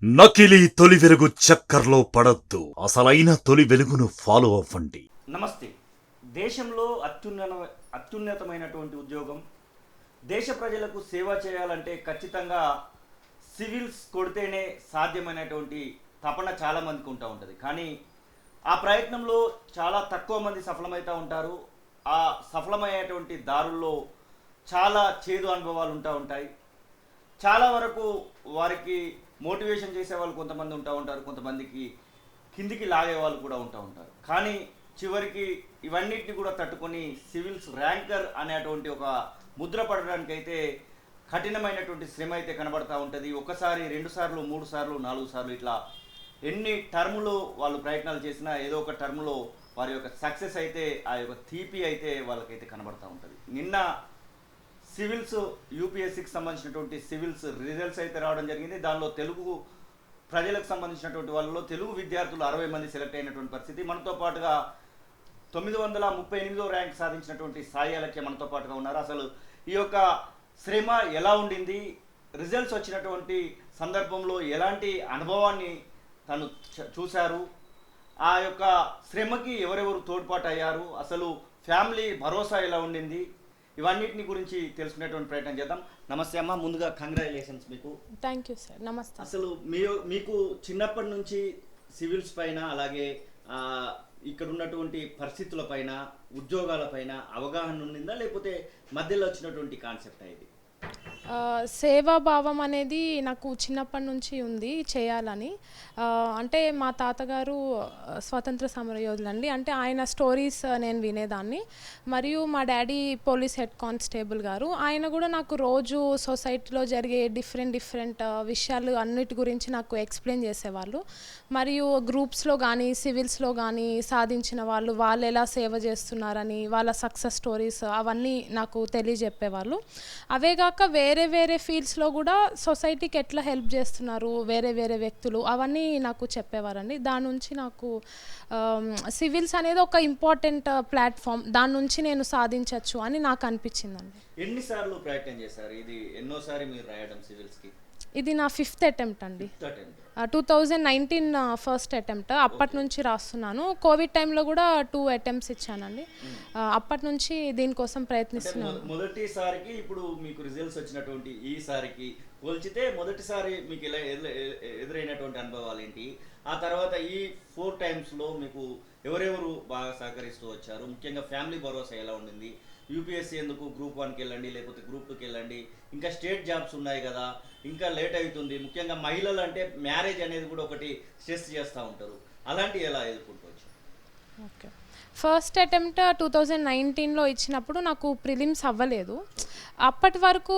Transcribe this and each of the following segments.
నకిలీ తొలి వెలుగు చక్కర్లో పడద్దు, అసలైన తొలి వెలుగును ఫాలో అవ్వండి. నమస్తే. దేశంలో అత్యున్నతమైనటువంటి ఉద్యోగం, దేశ ప్రజలకు సేవ చేయాలంటే ఖచ్చితంగా సివిల్స్ కొడితేనే సాధ్యమైనటువంటి తపన చాలామందికి ఉంటుంది. కానీ ఆ ప్రయత్నంలో చాలా తక్కువ మంది సఫలమవుతూ ఉంటారు. ఆ సఫలమయ్యేటువంటి దారుల్లో చాలా చేదు అనుభవాలు ఉంటాయి. చాలా వరకు వారికి మోటివేషన్ చేసే వాళ్ళు కొంతమంది ఉంటారు, కొంతమందికి కిందికి లాగే వాళ్ళు కూడా ఉంటారు. కానీ చివరికి ఇవన్నిటిని కూడా తట్టుకొని సివిల్స్ ర్యాంకర్ అనేటువంటి ఒక ముద్ర పడడానికి అయితే కఠినమైనటువంటి శ్రమ అయితే కనబడతా ఉంటుంది. ఒకసారి, 2 సార్లు, 3 సార్లు, 4 సార్లు ఇట్లా ఎన్ని టర్ములు వాళ్ళు ప్రయత్నాలు చేసినా ఏదో ఒక టర్ములో వారి యొక్క సక్సెస్ అయితే, ఆ యొక్క తీపి అయితే వాళ్ళకైతే కనబడతా ఉంటుంది. నిన్న సివిల్స్ యూపీఎస్సీకి సంబంధించినటువంటి సివిల్స్ రిజల్ట్స్ అయితే రావడం జరిగింది. దానిలో తెలుగు ప్రజలకు సంబంధించినటువంటి వాళ్ళలో తెలుగు విద్యార్థులు 60 మంది సెలెక్ట్ అయినటువంటి పరిస్థితి. మనతో పాటుగా 938వ ర్యాంక్ సాధించినటువంటి సాయి అలక్య మనతో పాటుగా ఉన్నారు. అసలు ఈ యొక్క శ్రమ ఎలా ఉండింది, రిజల్ట్స్ వచ్చినటువంటి సందర్భంలో ఎలాంటి అనుభవాన్ని తను చూశారు, ఆ యొక్క శ్రమకి ఎవరెవరు తోడ్పాటు అయ్యారు, అసలు ఫ్యామిలీ భరోసా ఎలా ఉండింది, ఇవన్నిటిని గురించి తెలుసుకునేటువంటి ప్రయత్నం చేద్దాం. నమస్తే అమ్మ, ముందుగా కంగ్రాచులేషన్స్ మీకు. Thank you sir. నమస్తే. అసలు మీకు చిన్నప్పటి నుంచి సివిల్స్ పైన, అలాగే ఇక్కడ ఉన్నటువంటి పరిస్థితుల పైన, ఉద్యోగాల పైన అవగాహన ఉండిందా, లేకపోతే మధ్యలో వచ్చినటువంటి కాన్సెప్ట్ ఇది? సేవాభావం అనేది నాకు చిన్నప్పటి నుంచి ఉంది చేయాలని. అంటే మా తాతగారు స్వతంత్ర సమరయోధులు అండి. అంటే ఆయన స్టోరీస్ నేను వినేదాన్ని. మరియు మా డాడీ పోలీస్ హెడ్ కానిస్టేబుల్ గారు. ఆయన కూడా నాకు రోజు సొసైటీలో జరిగే డిఫరెంట్ విషయాలు అన్నిటి గురించి నాకు ఎక్స్ప్లెయిన్ చేసేవాళ్ళు. మరియు గ్రూప్స్లో కానీ సివిల్స్లో కానీ సాధించిన వాళ్ళు ఎలా సేవ చేస్తున్నారని, వాళ్ళ సక్సెస్ స్టోరీస్ అవన్నీ నాకు తెలియజెప్పేవాళ్ళు. అవే కాక వేరే ఫీల్డ్స్లో కూడా సొసైటీకి ఎట్లా హెల్ప్ చేస్తున్నారు వేరే వ్యక్తులు, అవన్నీ నాకు చెప్పేవారండి. దాని నుంచి నాకు సివిల్స్ అనేది ఒక ఇంపార్టెంట్ ప్లాట్ఫామ్, దాని నుంచి నేను సాధించవచ్చు అని నాకు అనిపించిందండి. ఎన్నిసార్లు ప్రయత్నం చేశారు? ఇది ఎన్నోసారి మీరు రాయడం సివిల్స్కి? ఇది నా 5th అటెంప్ట్ అండి. 2019 ఫస్ట్ అటెంప్ట్. అప్పటి నుంచి రాస్తున్నాను. కోవిడ్ టైంలో కూడా 2 అటెంప్ట్స్ ఇచ్చానండి. అప్పటి నుంచి దీనికోసం ప్రయత్నిస్తున్నాను. మొదటిసారికి ఇప్పుడు మీకు రిజల్ట్స్ వచ్చినటువంటి ఈసారికి పోల్చితే మొదటిసారి మీకు ఇలా ఎదురైనటువంటి అనుభవాలు ఏంటి? ఆ తర్వాత ఈ 4 టైమ్స్లో మీకు ఎవరెవరు బాగా సహకరిస్తూ వచ్చారు? ముఖ్యంగా ఫ్యామిలీ భరోసా ఎలా ఉండింది? యూపీఎస్సీ ఎందుకు గ్రూప్ 1కి వెళ్ళండి, లేకపోతే గ్రూప్ 2కి వెళ్ళండి, ఇంకా స్టేట్ జాబ్స్ ఉన్నాయి కదా, ఇంకా లేట్ అవుతుంది. ముఖ్యంగా మహిళలు అంటే మ్యారేజ్ అనేది కూడా ఒకటి స్ట్రెస్ చేస్తూ ఉంటారు. అలాంటివి ఎలా ఎదుర్కొంటూ? ఓకే. ఫస్ట్ అటెంప్ట్ 2019లో ఇచ్చినప్పుడు నాకు ప్రిలిమ్స్ అవ్వలేదు. అప్పటి వరకు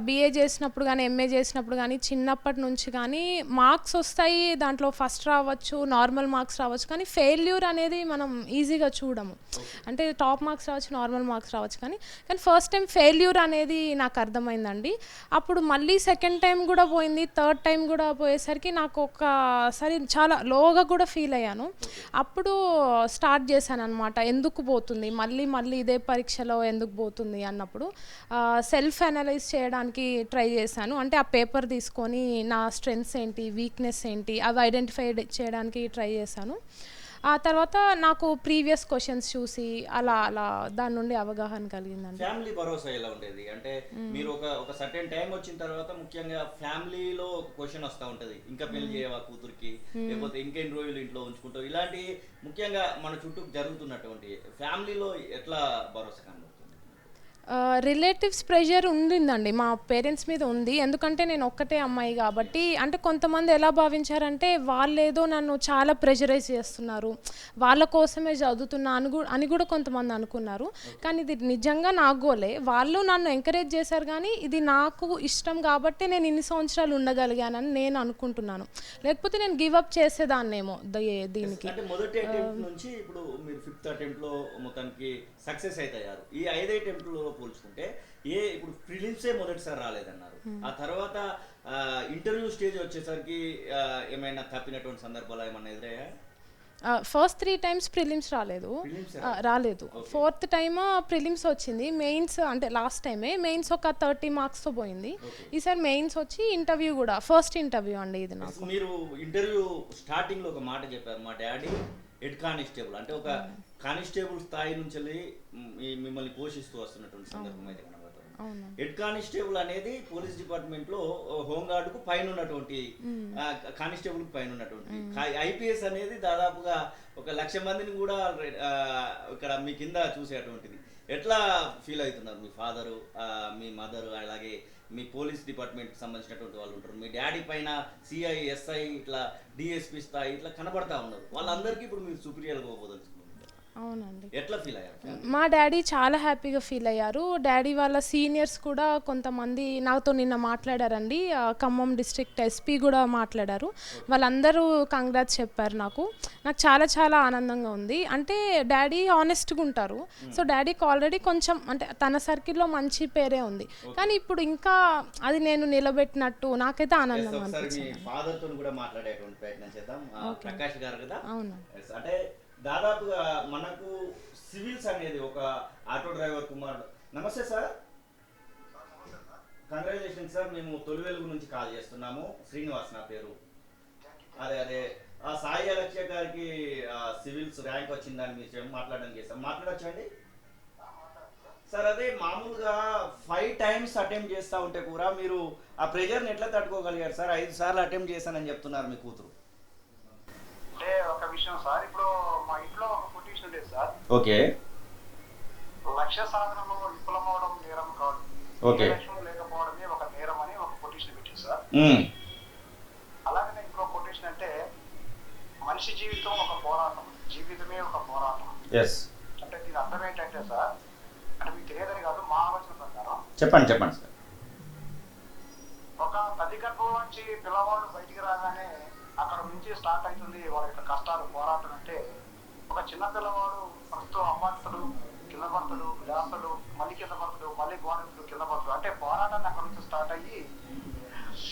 బీఏ చేసినప్పుడు కానీ, ఎంఏ చేసినప్పుడు కానీ, చిన్నప్పటి నుంచి కానీ మార్క్స్ వస్తాయి, దాంట్లో ఫస్ట్ రావచ్చు, నార్మల్ మార్క్స్ రావచ్చు. కానీ ఫెయిల్యూర్ అనేది మనం ఈజీగా చూడము. అంటే టాప్ మార్క్స్ రావచ్చు, నార్మల్ మార్క్స్ రావచ్చు. కానీ ఫస్ట్ టైం ఫెయిల్యూర్ అనేది నాకు అర్థమైందండి. అప్పుడు మళ్ళీ సెకండ్ టైం కూడా పోయింది, థర్డ్ టైం కూడా పోయేసరికి నాకు ఒకసారి చాలా లోగా కూడా ఫీల్ అయ్యాను. అప్పుడు స్టార్ట్ చేశాను అనమాట, ఎందుకు పోతుంది మళ్ళీ ఇదే పరీక్షలో ఎందుకు పోతుంది అన్నప్పుడు సెల్ఫ్ అనలైజ్ చేయడానికి ట్రై చేశాను. అంటే ఆ పేపర్ తీసుకొని నా స్ట్రెంగ్స్ ఏంటి, వీక్నెస్ ఏంటి, అవి ఐడెంటిఫై చేయడానికి ట్రై చేశాను. ఆ తర్వాత నాకు ప్రీవియస్ క్వశ్చన్స్ చూసి అలా దాని నుండి అవగాహన కలిగిందండి. ఫ్యామిలీ భరోసా ఎలా ఉండేది? అంటే మీరు ఒక సర్టెన్ టైం వచ్చిన తర్వాత ముఖ్యంగా ఫ్యామిలీలో ఒక క్వశ్చన్ వస్తూ ఉంటుంది, ఇంకా పెళ్లి చేయవా కూతురికి, లేకపోతే ఇంకెన్ని రోజులు ఇంట్లో ఉంచుకుంటావు, ఇలాంటి ముఖ్యంగా మన చుట్టూ జరుగుతున్నటువంటి ఫ్యామిలీలో ఎట్లా భరోసా కనబడుతుంది? రిలేటివ్స్ ప్రెషర్ ఉండిందండి, మా పేరెంట్స్ మీద ఉంది. ఎందుకంటే నేను ఒక్కటే అమ్మాయి కాబట్టి. అంటే కొంతమంది ఎలా భావించారంటే వాళ్ళేదో నన్ను చాలా ప్రెషరైజ్ చేస్తున్నారు, వాళ్ళ కోసమే చదువుతున్నా అని కూడా కొంతమంది అనుకున్నారు. కానీ ఇది నిజంగా నా గోలే. వాళ్ళు నన్ను ఎంకరేజ్ చేశారు, కానీ ఇది నాకు ఇష్టం కాబట్టి నేను ఇన్ని సంవత్సరాలు ఉండగలిగానని నేను అనుకుంటున్నాను. లేకపోతే నేను గివప్ చేసేదాన్నేమో దీనికి. మొదటి అటెంప్ట్ నుంచి ఇప్పుడు మీరు 5th అటెంప్ట్లో మొత్తానికి సక్సెస్ అవుతారు. ఈ 5 అటెంప్ట్లో పోల్చుకుంటే ఇప్పుడు ప్రిలిమ్సే మొదటిసారి రాలేదన్నారు. ఆ తర్వాత ఇంటర్వ్యూ స్టేజ్ వచ్చేసరికి ఏమైనా తప్పినటువంటి సందర్భాలు ఏమైనా ఎదురయ్యా? ఫస్ట్ 3 టైమ్స్ ప్రిలిమ్స్ రాలేదు. రాలేదు. 4th టైమ్ ప్రిలిమ్స్ వచ్చింది. మెయిన్స్ అంటే లాస్ట్ టైమే మెయిన్స్ ఒక 30 మార్క్స్తో పోయింది. ఈసారి మెయిన్స్ వచ్చి ఇంటర్వ్యూ కూడా ఫస్ట్ ఇంటర్వ్యూ అండి ఇది నాకు. మీరు ఇంటర్వ్యూ స్టార్టింగ్ లో ఒక మాట చెప్పారు, మా డాడీ హెడ్ కానిస్టేబుల్, అంటే ఒక కానిస్టేబుల్ స్థాయి నుంచి మిమ్మల్ని పోషిస్తూ వస్తున్నటువంటి సందర్భం అయితే కనబడుతుంది. హెడ్ కానిస్టేబుల్ అనేది పోలీస్ డిపార్ట్మెంట్ లో హోంగార్డ్ కు పైన ఉన్నటువంటి కానిస్టేబుల్ కు పైన ఉన్నటువంటి, ఐపీఎస్ అనేది దాదాపుగా 1,00,000 మందిని కూడా ఇక్కడ మీ కింద చూసేటువంటిది. ఎట్లా ఫీల్ అవుతున్నారు మీ ఫాదరు, మీ మదరు, అలాగే మీ పోలీస్ డిపార్ట్మెంట్ సంబంధించినటువంటి వాళ్ళు ఉంటారు, మీ డాడీ పైన సిఐ, ఎస్ఐ, ఇట్లా డిఎస్పీ స్థాయి ఇట్లా కనబడతా ఉన్నారు, వాళ్ళందరికీ ఇప్పుడు మీరు సుపీరియర్గా పోబోదలుచుకున్నారు. అవునండి. ఎట్లా ఫీల్ అయ్యారు? మా డాడీ చాలా హ్యాపీగా ఫీల్ అయ్యారు. డాడీ వాళ్ళ సీనియర్స్ కూడా కొంతమంది నాతో నిన్న మాట్లాడారండి. ఖమ్మం డిస్ట్రిక్ట్ ఎస్పీ కూడా మాట్లాడారు. వాళ్ళందరూ కంగ్రాట్స్ చెప్పారు. నాకు చాలా చాలా ఆనందంగా ఉంది. అంటే డాడీ ఆనెస్ట్గా ఉంటారు. సో డాడీకి ఆల్రెడీ కొంచెం అంటే తన సర్కిల్లో మంచి పేరే ఉంది, కానీ ఇప్పుడు ఇంకా అది నేను నిలబెట్టినట్టు నాకైతే ఆనందం అనిపించింది. ఫాదర్తో కూడా మాట్లాడేటువంటి ప్రయత్నం చేద్దాం. ప్రకాష్ గారు కదా. అవును. అంటే దాదాపుగా మనకు సివిల్స్ అనేది ఒక ఆటో డ్రైవర్ కుమారుడు. నమస్తే సార్. Congratulations sir. మేము తొలి వెలుగు నుంచి కాల్ చేస్తున్నాము. శ్రీనివాస్ నా పేరు. అదే ఆ సాయి అలక్ష్య గారికి సివిల్స్ ర్యాంక్ వచ్చిందని మీరు మాట్లాడడం చేస్తాం. మాట్లాడచ్చు అండి సార్? అదే మామూలుగా 5 టైమ్స్ అటెంప్ట్ చేస్తూ ఉంటే కూడా మీరు ఆ ప్రెజర్ని ఎట్లా తట్టుకోగలిగారు సార్? 5 సార్లు అటెంప్ట్ చేశానని చెప్తున్నారు మీ కూతురు. అంటే ఒక విషయం సార్, ఇప్పుడు మా ఇంట్లో ఒక కొటేషన్ ఉండేది సార్. ఓకే. లక్ష్య సాధనలో విఫలమవడం నేరం కాదు, లక్ష్యం లేకపోవడమే ఒక నేరం అని ఒక కొటేషన్ పెట్టింది సార్. అలాగనే ఇంకో కొటేషన్ అంటే మనిషి జీవితం ఒక పోరాటం, జీవితమే ఒక పోరాటం. అంటే దీని అర్థం ఏంటంటే సార్, అంటే మీకు తెలియదని కాదు, మా ఆలోచన ప్రకారం చెప్పండి సార్. ఒక తల్లి గర్భం నుంచి పిల్లవాళ్ళు బయటికి రాగానే అక్కడ నుంచి స్టార్ట్ అవుతుంది వాళ్ళ యొక్క కష్టాలు, పోరాటం. అంటే ఒక చిన్న పిల్లవాడు ప్రస్తుతం అమ్మాడుతాడు, కింద పడతాడు, లేస్తాడు, మళ్ళీ కింద పడతాడు, మళ్ళీ గోడెంతుడు, కింద పడతాడు. అంటే పోరాటాన్ని అక్కడ నుంచి స్టార్ట్ అయ్యి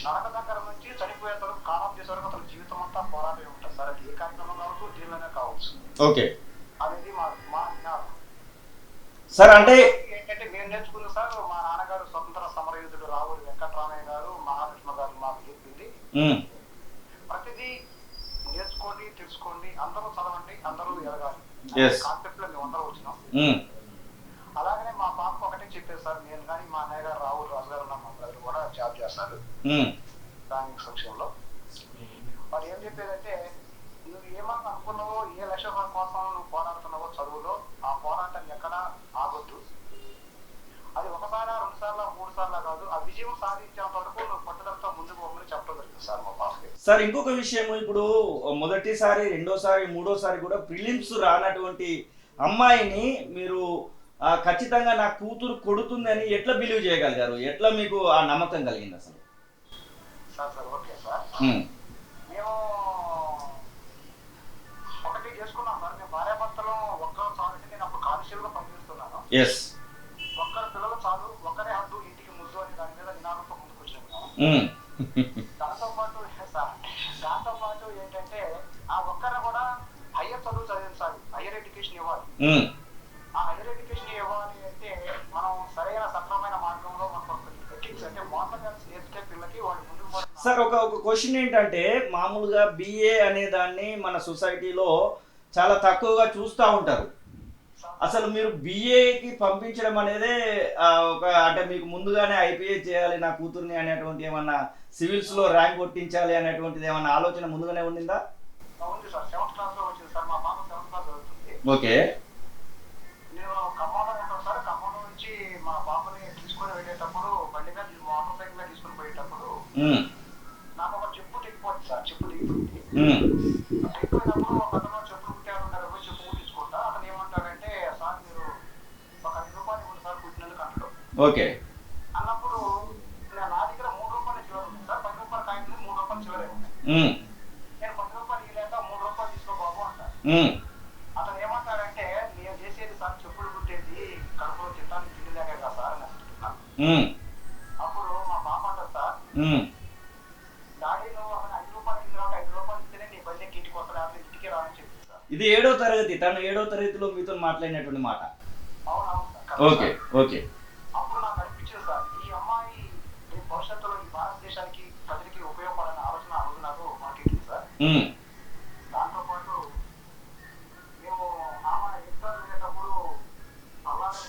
నరక దగ్గర నుంచి చనిపోయేంత కాలం చేసే వరకు అతని జీవితం అంతా పోరాటమే ఉంటుంది సార్. అది ఏ కార్యక్రమం కావచ్చు, దీనిలోనే కావచ్చు. ఓకే. అనేది మా జ్ఞానం సార్. అంటే ఏంటంటే మేము నేర్చుకుంది సార్, మా నాన్నగారు స్వతంత్ర సమరయోధుడు రావుల వెంకటరామయ్య గారు, మహాలక్ష్మ గారు మాకు చెప్పింది, ప్రతిదీ నేర్చుకోండి, తెలుసుకోండి, అందరూ చదవండి, అందరూ ఎదగాలి కాన్సెప్ట్ లో మేము అందరూ వచ్చినాం. అలాగనే మా పాపకు ఒకటే చెప్పారు సార్, నేను కానీ మా అన్నయ్య గారు రావులు రాజు గారు మా బ్రదర్ కూడా జాబ్ చేస్తారు బ్యాంకింగ్ సెక్షన్లో. వాళ్ళు ఏం చెప్పేదంటే, నువ్వు ఏమన్నా అనుకున్నావో, ఏ లక్ష్యం కోసం నువ్వు పోరాడుతున్నావో చదువులో, ఆ పోరాటాన్ని ఎక్కడా ఆగొద్దు. అది 1 సార్లు 2 సార్లు 3 సార్లు కాదు, ఆ విజయం సాధించేంత వరకు నువ్వు పట్టుదలతో ముందుకు పోమని చెప్పడం జరిగింది సార్ మా పాపకి. సార్ ఇంకొక విషయం, ఇప్పుడు మొదటిసారి, రెండోసారి, మూడోసారి కూడా ప్రిలిమ్స్ రానటువంటి అమ్మాయిని మీరు ఖచ్చితంగా నా కూతురు కొడుతుందని ఎట్లా బిలీవ్ చేయగలిగారు? ఎట్లా మీకు ఆ నమ్మకం కలిగింది అసలు? సార్ ఓకే సార్, మేము ఒకటి చేసుకున్నాం సార్. మేము భార్యాభర్తలు ఒక్కరు చాలు. నేను అప్పుడు కానిస్టేబుల్ గా పనిచేస్తున్నాను. ఒక్కరు పిల్లలు చాలు, ఒక్కరే హద్దు, ఇంటికి ముద్దు అని దాని మీద నినాదంతో ముందుకు వచ్చినాము. దాంతో పాటు ఏంటంటే ఆ ఒక్కరిని కూడా హయ్యర్ చదువు చదివించాలి, హయ్యర్ ఎడ్యుకేషన్ ఇవ్వాలి. ఆ హయ్యర్ ఎడ్యుకేషన్ ఇవ్వాలి అంటే మనం సరైన సక్రమైన మార్గంలో మనం అంటే మోడల్ నేర్చుకే పిల్లకి వాళ్ళు ముందుకు. సార్ ఒక క్వశ్చన్ ఏంటంటే, మామూలుగా బిఏ అనే దాన్ని మన సొసైటీలో చాలా తక్కువగా చూస్తూ ఉంటారు. అసలు మీరు బిఏకి పంపించడం అనేదే ఒక, అంటే మీకు ముందుగానే ఐపీఎస్ చేయాలి నా కూతుర్ని అనేటువంటి ఏమన్నా, సివిల్స్ లో ర్యాంక్ కొట్టించాలి అనేటువంటిది ఏమన్నా ఆలోచన ముందుగానే ఉండిందా? ఉంది సార్, 7th క్లాస్ లో వచ్చింది సార్. మా పాప 7th క్లాస్ చదువుతుంది. ఓకే. నేను ఖమ్మంలో ఉంటాను సార్. ఖమ్మం నుంచి మా పాపని తీసుకొని వెళ్ళేటప్పుడు బండి మీద మోటార్ సైకిల్ మీద తీసుకొని పోయేటప్పుడు నాకు ఒక చెప్పు తెగిపోతుంది సార్. చెప్పు తెగిపోయింది. తెగిపోయినప్పుడు ఒక అతను చెప్పులు కుట్టారు, చెప్పు కుట్టించుకుంటా. అతను ఏమంటాడంటే, సార్ మీరు ఒక 5 రూపాయలు ఇవ్వండి సార్ కుట్టినందుకు అంటాడు. ఓకే. అన్నప్పుడు నా దగ్గర 3 రూపాయలు చిల్లర ఉంది సార్. 10 రూపాయలు కాయింది, 3 రూపాయలు చిల్లరే ఉన్నాయి. నేను 10 రూపాయలు ఇవ్వలేక 3 రూపాయలు తీసుకో బాబు అంటారు. అతను ఏమంటాడంటే, నేను చేసేది సార్ చెప్పులు కుట్టేది, కడుపులో తింటానికి తిండి లేక కదా సార్ అని అంటున్నాను. అప్పుడు మా పాప అంటారు, సార్ డాడీ నువ్వు అతను 5 రూపాయలు ఇచ్చిన 5 రూపాయలు ఇస్తేనే నీ బల్లెకి ఇంటికి వస్తా, లేకపోతే ఇంటికి రాని చెప్పింది సార్. ఇది 7వ తరగతి, తను 7వ తరగతిలో మీతో మాట్లాడినటువంటి మాట. అవునవును సార్. Okay okay. అప్పుడు నాకు అనిపించింది సార్, ఈ అమ్మాయి రేపు భవిష్యత్తులో ఈ భారతదేశానికి ప్రజలకి ఉపయోగపడని ఆలోచన ఆ రోజు నాకు మాట్లాడింది సార్. దాంతో పాటు మేము ఆమె ఎగ్జామ్ వెళ్ళేటప్పుడు అలాగే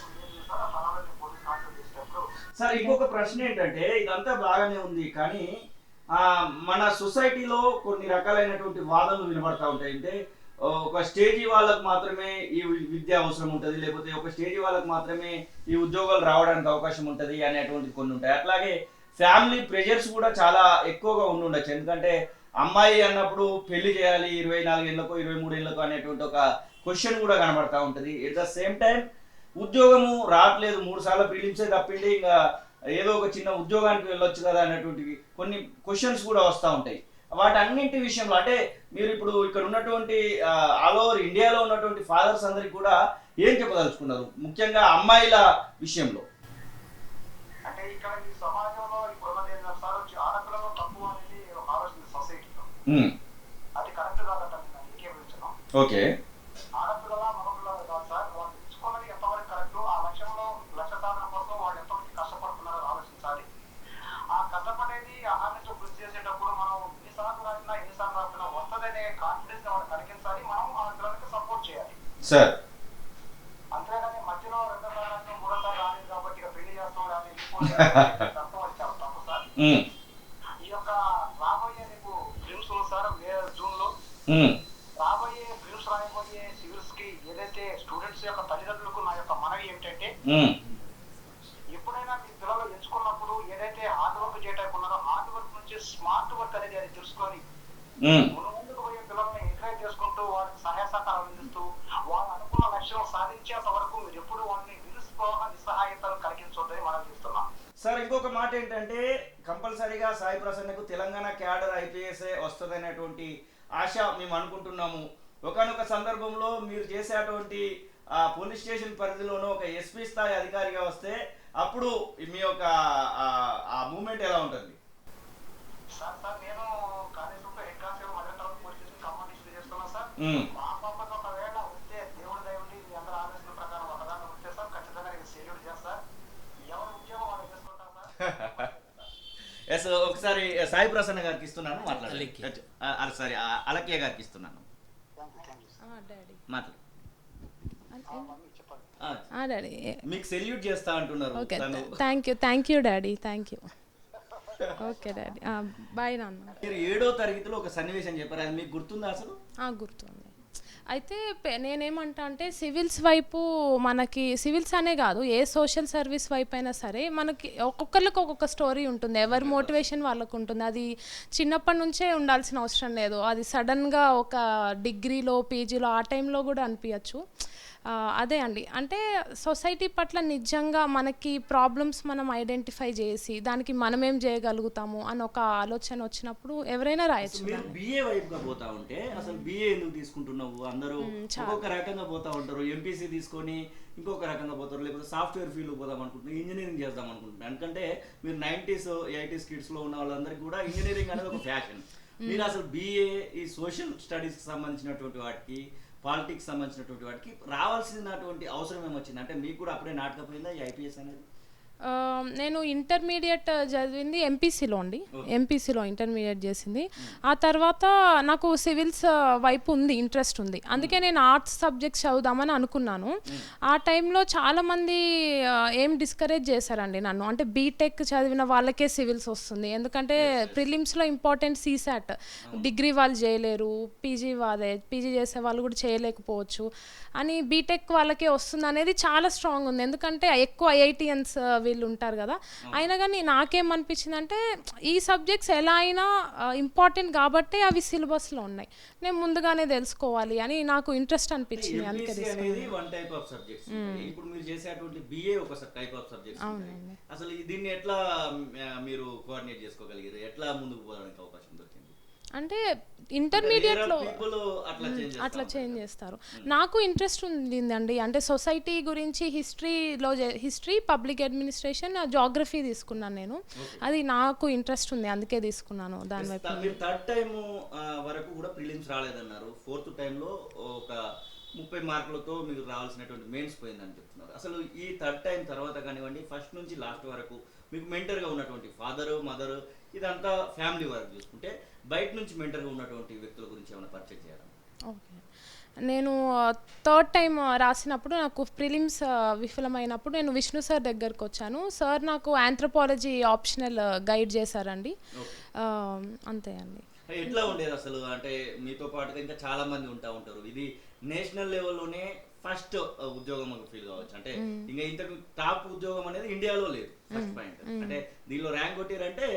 సార్ అలాగే పోలీస్ కాన్సల్ చేసేటప్పుడు సార్ ఇంకొక ప్రశ్న ఏంటంటే, ఇదంతా బాగానే ఉంది కానీ మన సొసైటీలో కొన్ని రకాలైనటువంటి వాదనలు వినబడతా ఉంటాయి. అంటే ఒక స్టేజీ వాళ్ళకు మాత్రమే ఈ విద్య అవసరం ఉంటుంది, లేకపోతే ఒక స్టేజీ వాళ్ళకు మాత్రమే ఈ ఉద్యోగాలు రావడానికి అవకాశం ఉంటుంది అనేటువంటి కొన్ని ఉంటాయి. అట్లాగే ఫ్యామిలీ ప్రెషర్స్ కూడా చాలా ఎక్కువగా ఉండొచ్చు. ఎందుకంటే అమ్మాయి అన్నప్పుడు పెళ్లి చేయాలి 24 ఏళ్ళకో 23 ఏళ్ళకో అనేటువంటి ఒక క్వశ్చన్ కూడా కనబడతా ఉంటుంది. ఎట్ ద సేమ్ టైం ఉద్యోగము రావట్లేదు, 3 సార్లు ప్రిలిమ్సే తప్పిండి ఇంకా ఏదో ఒక చిన్న ఉద్యోగానికి వెళ్ళొచ్చు కదా అనేటువంటి కొన్ని క్వశ్చన్స్ కూడా వస్తూ ఉంటాయి. వాటన్నింటి విషయంలో అంటే మీరు ఇప్పుడు ఇక్కడ ఉన్నటువంటి ఆల్ ఓవర్ ఇండియాలో ఉన్నటువంటి ఫాదర్స్ అందరికి కూడా ఏం చెప్పదలుచుకున్నారు, ముఖ్యంగా అమ్మాయిల విషయంలో? అంటే ఇక్కడ ఈ సమాజంలో ఇప్పుడు ఉన్నది ఏంటంటే సార్, వచ్చి ఆడపిల్లలు తక్కువ అనేది ఒక ఆలోచన సొసైటీలో. అది కరెక్ట్ కాదంటే నేను అంగీకరించను. ఓకే. ఆడపిల్లల మగపిల్లలు కాదు సార్, వాళ్ళు తెచ్చుకున్నది ఎంతవరకు కరెక్ట్, ఆ లక్ష్య సాధన కోసం వాళ్ళు ఎంతవరకు కష్టపడుతున్నారో ఆలోచించాలి. ఆ కష్టపడేది ఆహారంతో కృషి చేసేటప్పుడు మనం ఎన్నిసార్లు రాసినా వస్తుందనే కాన్ఫిడెన్స్ వాళ్ళు కలిగించాలి. మనం ఆ పిల్లలకి సపోర్ట్ చేయాలి సార్. అంతేగాని మధ్యలో 2 సార్లు 3 సార్లు రాలేదు కాబట్టి ఇక పెళ్లి చేస్తాం రాలేదు చాలా తప్పు సార్. ఈ యొక్క రాబోయే రేపు ఫిల్మ్స్ సార్ జూన్ లో రాబోయే ఫిల్మ్స్ రాయబోయే సివిల్స్ కి ఏదైతే స్టూడెంట్స్ యొక్క తల్లిదండ్రులకు నా యొక్క మనవి ఏమిటంటే, ఎప్పుడైనా మీ పిల్లలు ఎంచుకున్నప్పుడు ఏదైతే హార్డ్ వర్క్ చేయడానికి ఉన్నారో హార్డ్ వర్క్ నుంచి స్మార్ట్ వర్క్ అనేది అది తెలుసుకొని ముందుకు పోయే పిల్లల్ని ఎంకరేజ్ చేసుకుంటూ వాళ్ళకి సహాయ సహకారం అందిస్తూ వాళ్ళు అనుకున్న లక్ష్యం సాధించేంత వరకు మీరు ఎప్పుడు వాళ్ళని నిస్సహాయతను కలిగించొద్దని మనం చేస్తున్నాం సార్. ఇంకొక మాట ఏంటంటే, కంపల్సరీగా సాయి ప్రసన్నకు తెలంగాణ క్యాడర్ IPS వస్తుంది అనేటువంటి ఆశ మేము అనుకుంటున్నాము. ఒకనొక సందర్భంలో మీరు చేసేటువంటి పోలీస్ స్టేషన్ పరిధిలోనూ ఒక SP స్థాయి అధికారిగా వస్తే అప్పుడు మీ యొక్క ఆ మూమెంట్ ఎలా ఉంటుంది? సార్ నేను కాలేజీలో హెడ్ కానిస్టేబుల్ మధ్య పోలీస్ స్టేషన్ కంపెనీ చేస్తున్నాను సార్. మా పాపకు ఒకవేళ వస్తే దేవుడి దయ ఉండి మీ అందరూ ఆలోచన ప్రకారం ఒకదాన్ని వస్తే సార్ ఖచ్చితంగా నేను సెల్యూట్ చేస్తాను. ఎవరి ఉద్యోగం వాళ్ళు చేసుకుంటారు సార్. ఎస్, ఒకసారి సాయి ప్రసన్న గారికి ఇస్తున్నాను మాట్లాడాలి. సారీ, అలక్య గారికి ఇస్తున్నాను మాట్లాడు. డాడీ మీకు సెల్యూట్ చేస్తా అంటున్నారు. Okay, thank you daddy, thank you. Okay daddy, bye నాన్న. మీరు 7వ తరగతిలో ఒక సన్నివేశం చెప్పారు, అది మీకు గుర్తుందా అసలు? గుర్తుంది. అయితే నేనేమంటా అంటే సివిల్స్ వైపు మనకి సివిల్స్ అనే కాదు, ఏ సోషల్ సర్వీస్ వైపు అయినా సరే మనకి ఒక్కొక్కరికి ఒక్కొక్క స్టోరీ ఉంటుంది, ఎవరి మోటివేషన్ వాళ్ళకు ఉంటుంది. అది చిన్నప్పటి నుంచే ఉండాల్సిన అవసరం లేదు, అది సడన్గా ఒక డిగ్రీలో పీజీలో ఆ టైంలో కూడా అనిపించచ్చు. అదే అండి, అంటే సొసైటీ పట్ల నిజంగా మనకి ప్రాబ్లమ్స్ మనం ఐడెంటిఫై చేసి దానికి మనం ఏం చేయగలుగుతాము అని ఒక ఆలోచన వచ్చినప్పుడు ఎవరైనా రాయొచ్చు. మీరు BA వైపుగా పోతా ఉంటే అసలు BA ఎందుకు తీసుకుంటున్నావు? అందరూ ఒక్కొక్క రకంగా పోతా ఉంటారు, MPC తీసుకొని ఇంకొక రకంగా పోతారు, లేకపోతే సాఫ్ట్వేర్ ఫీల్డ్ పోదాం అనుకుంటున్నారు, ఇంజనీరింగ్ చేద్దాం అనుకుంటున్నారు. ఎందుకంటే మీరు 90s 80s కిడ్స్లో ఉన్న వాళ్ళందరికీ కూడా ఇంజనీరింగ్ అనేది ఒక ఫ్యాషన్. మీరు అసలు BA ఈ సోషల్ స్టడీస్కి సంబంధించినటువంటి వాటికి, పాలిటిక్స్ సంబంధించినటువంటి వాటికి రావాల్సినటువంటి అవసరం ఏమొచ్చింది? అంటే మీకు కూడా అప్పుడే నాటకపోయిందా ఈ IPS అనేది? నేను ఇంటర్మీడియట్ చదివింది ఎంపీసీలో అండి, ఎంపీసీలో ఇంటర్మీడియట్ చేసింది. ఆ తర్వాత నాకు సివిల్స్ వైపు ఉంది, ఇంట్రెస్ట్ ఉంది, అందుకే నేను ఆర్ట్స్ సబ్జెక్ట్స్ చదువుదామని అనుకున్నాను. ఆ టైంలో చాలామంది ఏం డిస్కరేజ్ చేశారండి నన్ను, అంటే బీటెక్ చదివిన వాళ్ళకే సివిల్స్ వస్తుంది, ఎందుకంటే ప్రిలిమ్స్లో ఇంపార్టెంట్ CSAT, డిగ్రీ వాళ్ళు చేయలేరు, పీజీ చేసే వాళ్ళు కూడా చేయలేకపోవచ్చు అని, బీటెక్ వాళ్ళకే వస్తుంది అనేది చాలా స్ట్రాంగ్ ఉంది. ఎందుకంటే ఎక్కువ IITians వీళ్ళు ఉంటారు కదా. అయినా కానీ నాకేమనిపించిందంటే ఈ సబ్జెక్ట్స్ ఎలా అయినా ఇంపార్టెంట్ కాబట్టి అవి సిలబస్లో ఉన్నాయి, నేను ముందుగానే తెలుసుకోవాలి అని నాకు ఇంట్రెస్ట్ అనిపించింది, అందుకే ఇప్పుడు మీరు చేసేటువంటి BA ఒక టైప్ ఆఫ్ సబ్జెక్ట్స్. అసలు దీన్ని ఎట్లా మీరు కోఆర్డినేట్ చేసుకోగలిగారు, ఎట్లా ముందుకు పోవడానికి అవకాశం దొరికింది? అంటే ఇంటర్మీడియట్లో పీపుల్ అట్లా చేంజ్ అట్లా చేంజ్ చేస్తారు. నాకు ఇంట్రెస్ట్ ఉండిందండి, అంటే సొసైటీ గురించి హిస్టరీ, పబ్లిక్ అడ్మినిస్ట్రేషన్, జాగ్రఫీ తీసుకున్నాను నేను. అది నాకు ఇంట్రెస్ట్ ఉంది, అందుకే తీసుకున్నాను దాని వైపు. మీరు థర్డ్ టైం వరకు కూడా ప్రిలిమ్స్ రాలేదన్నారు. ఫోర్త్ టైంలో ఒక 30 మార్కులతో మీకు రావాల్సినటువంటి మెయిన్స్ పోయిందని చెప్తున్నారు. అసలు ఈ థర్డ్ టైం తర్వాత కానివ్వండి, ఫస్ట్ నుంచి లాస్ట్ వరకు మీకు మెంటర్గా ఉన్నటువంటి ఫాదరు, మదరు, ఇదంతా ఫ్యామిలీ వరకు చూసుకుంటే బయట నుంచి మెంటర్గా ఉన్నటువంటి వ్యక్తుల గురించి ఏమైనా పరిచయం చేయాలి? ఓకే, నేను థర్డ్ టైం రాసినప్పుడు నాకు ప్రిలిమ్స్ విఫలమైనప్పుడు నేను విష్ణు సార్ దగ్గరకు వచ్చాను. సార్ నాకు ఆంథ్రోపాలజీ ఆప్షనల్ గైడ్ చేశారండి. అంతే అండి. ఎట్లా ఉండేది అసలు? అంటే మీతో పాటుగా ఇంకా చాలా మంది ఉంటారు. ఇది నేషనల్ లెవెల్లోనే ఫస్ట్ ఉద్యోగం ఫీల్ కావచ్చు. అంటే ఇంకా ఇంతకు టాప్ ఉద్యోగం అనేది ఇండియాలో లేదు. ఫస్ట్ పాయింట్ అంటే దీనిలో ర్యాంక్ కొట్టారంటే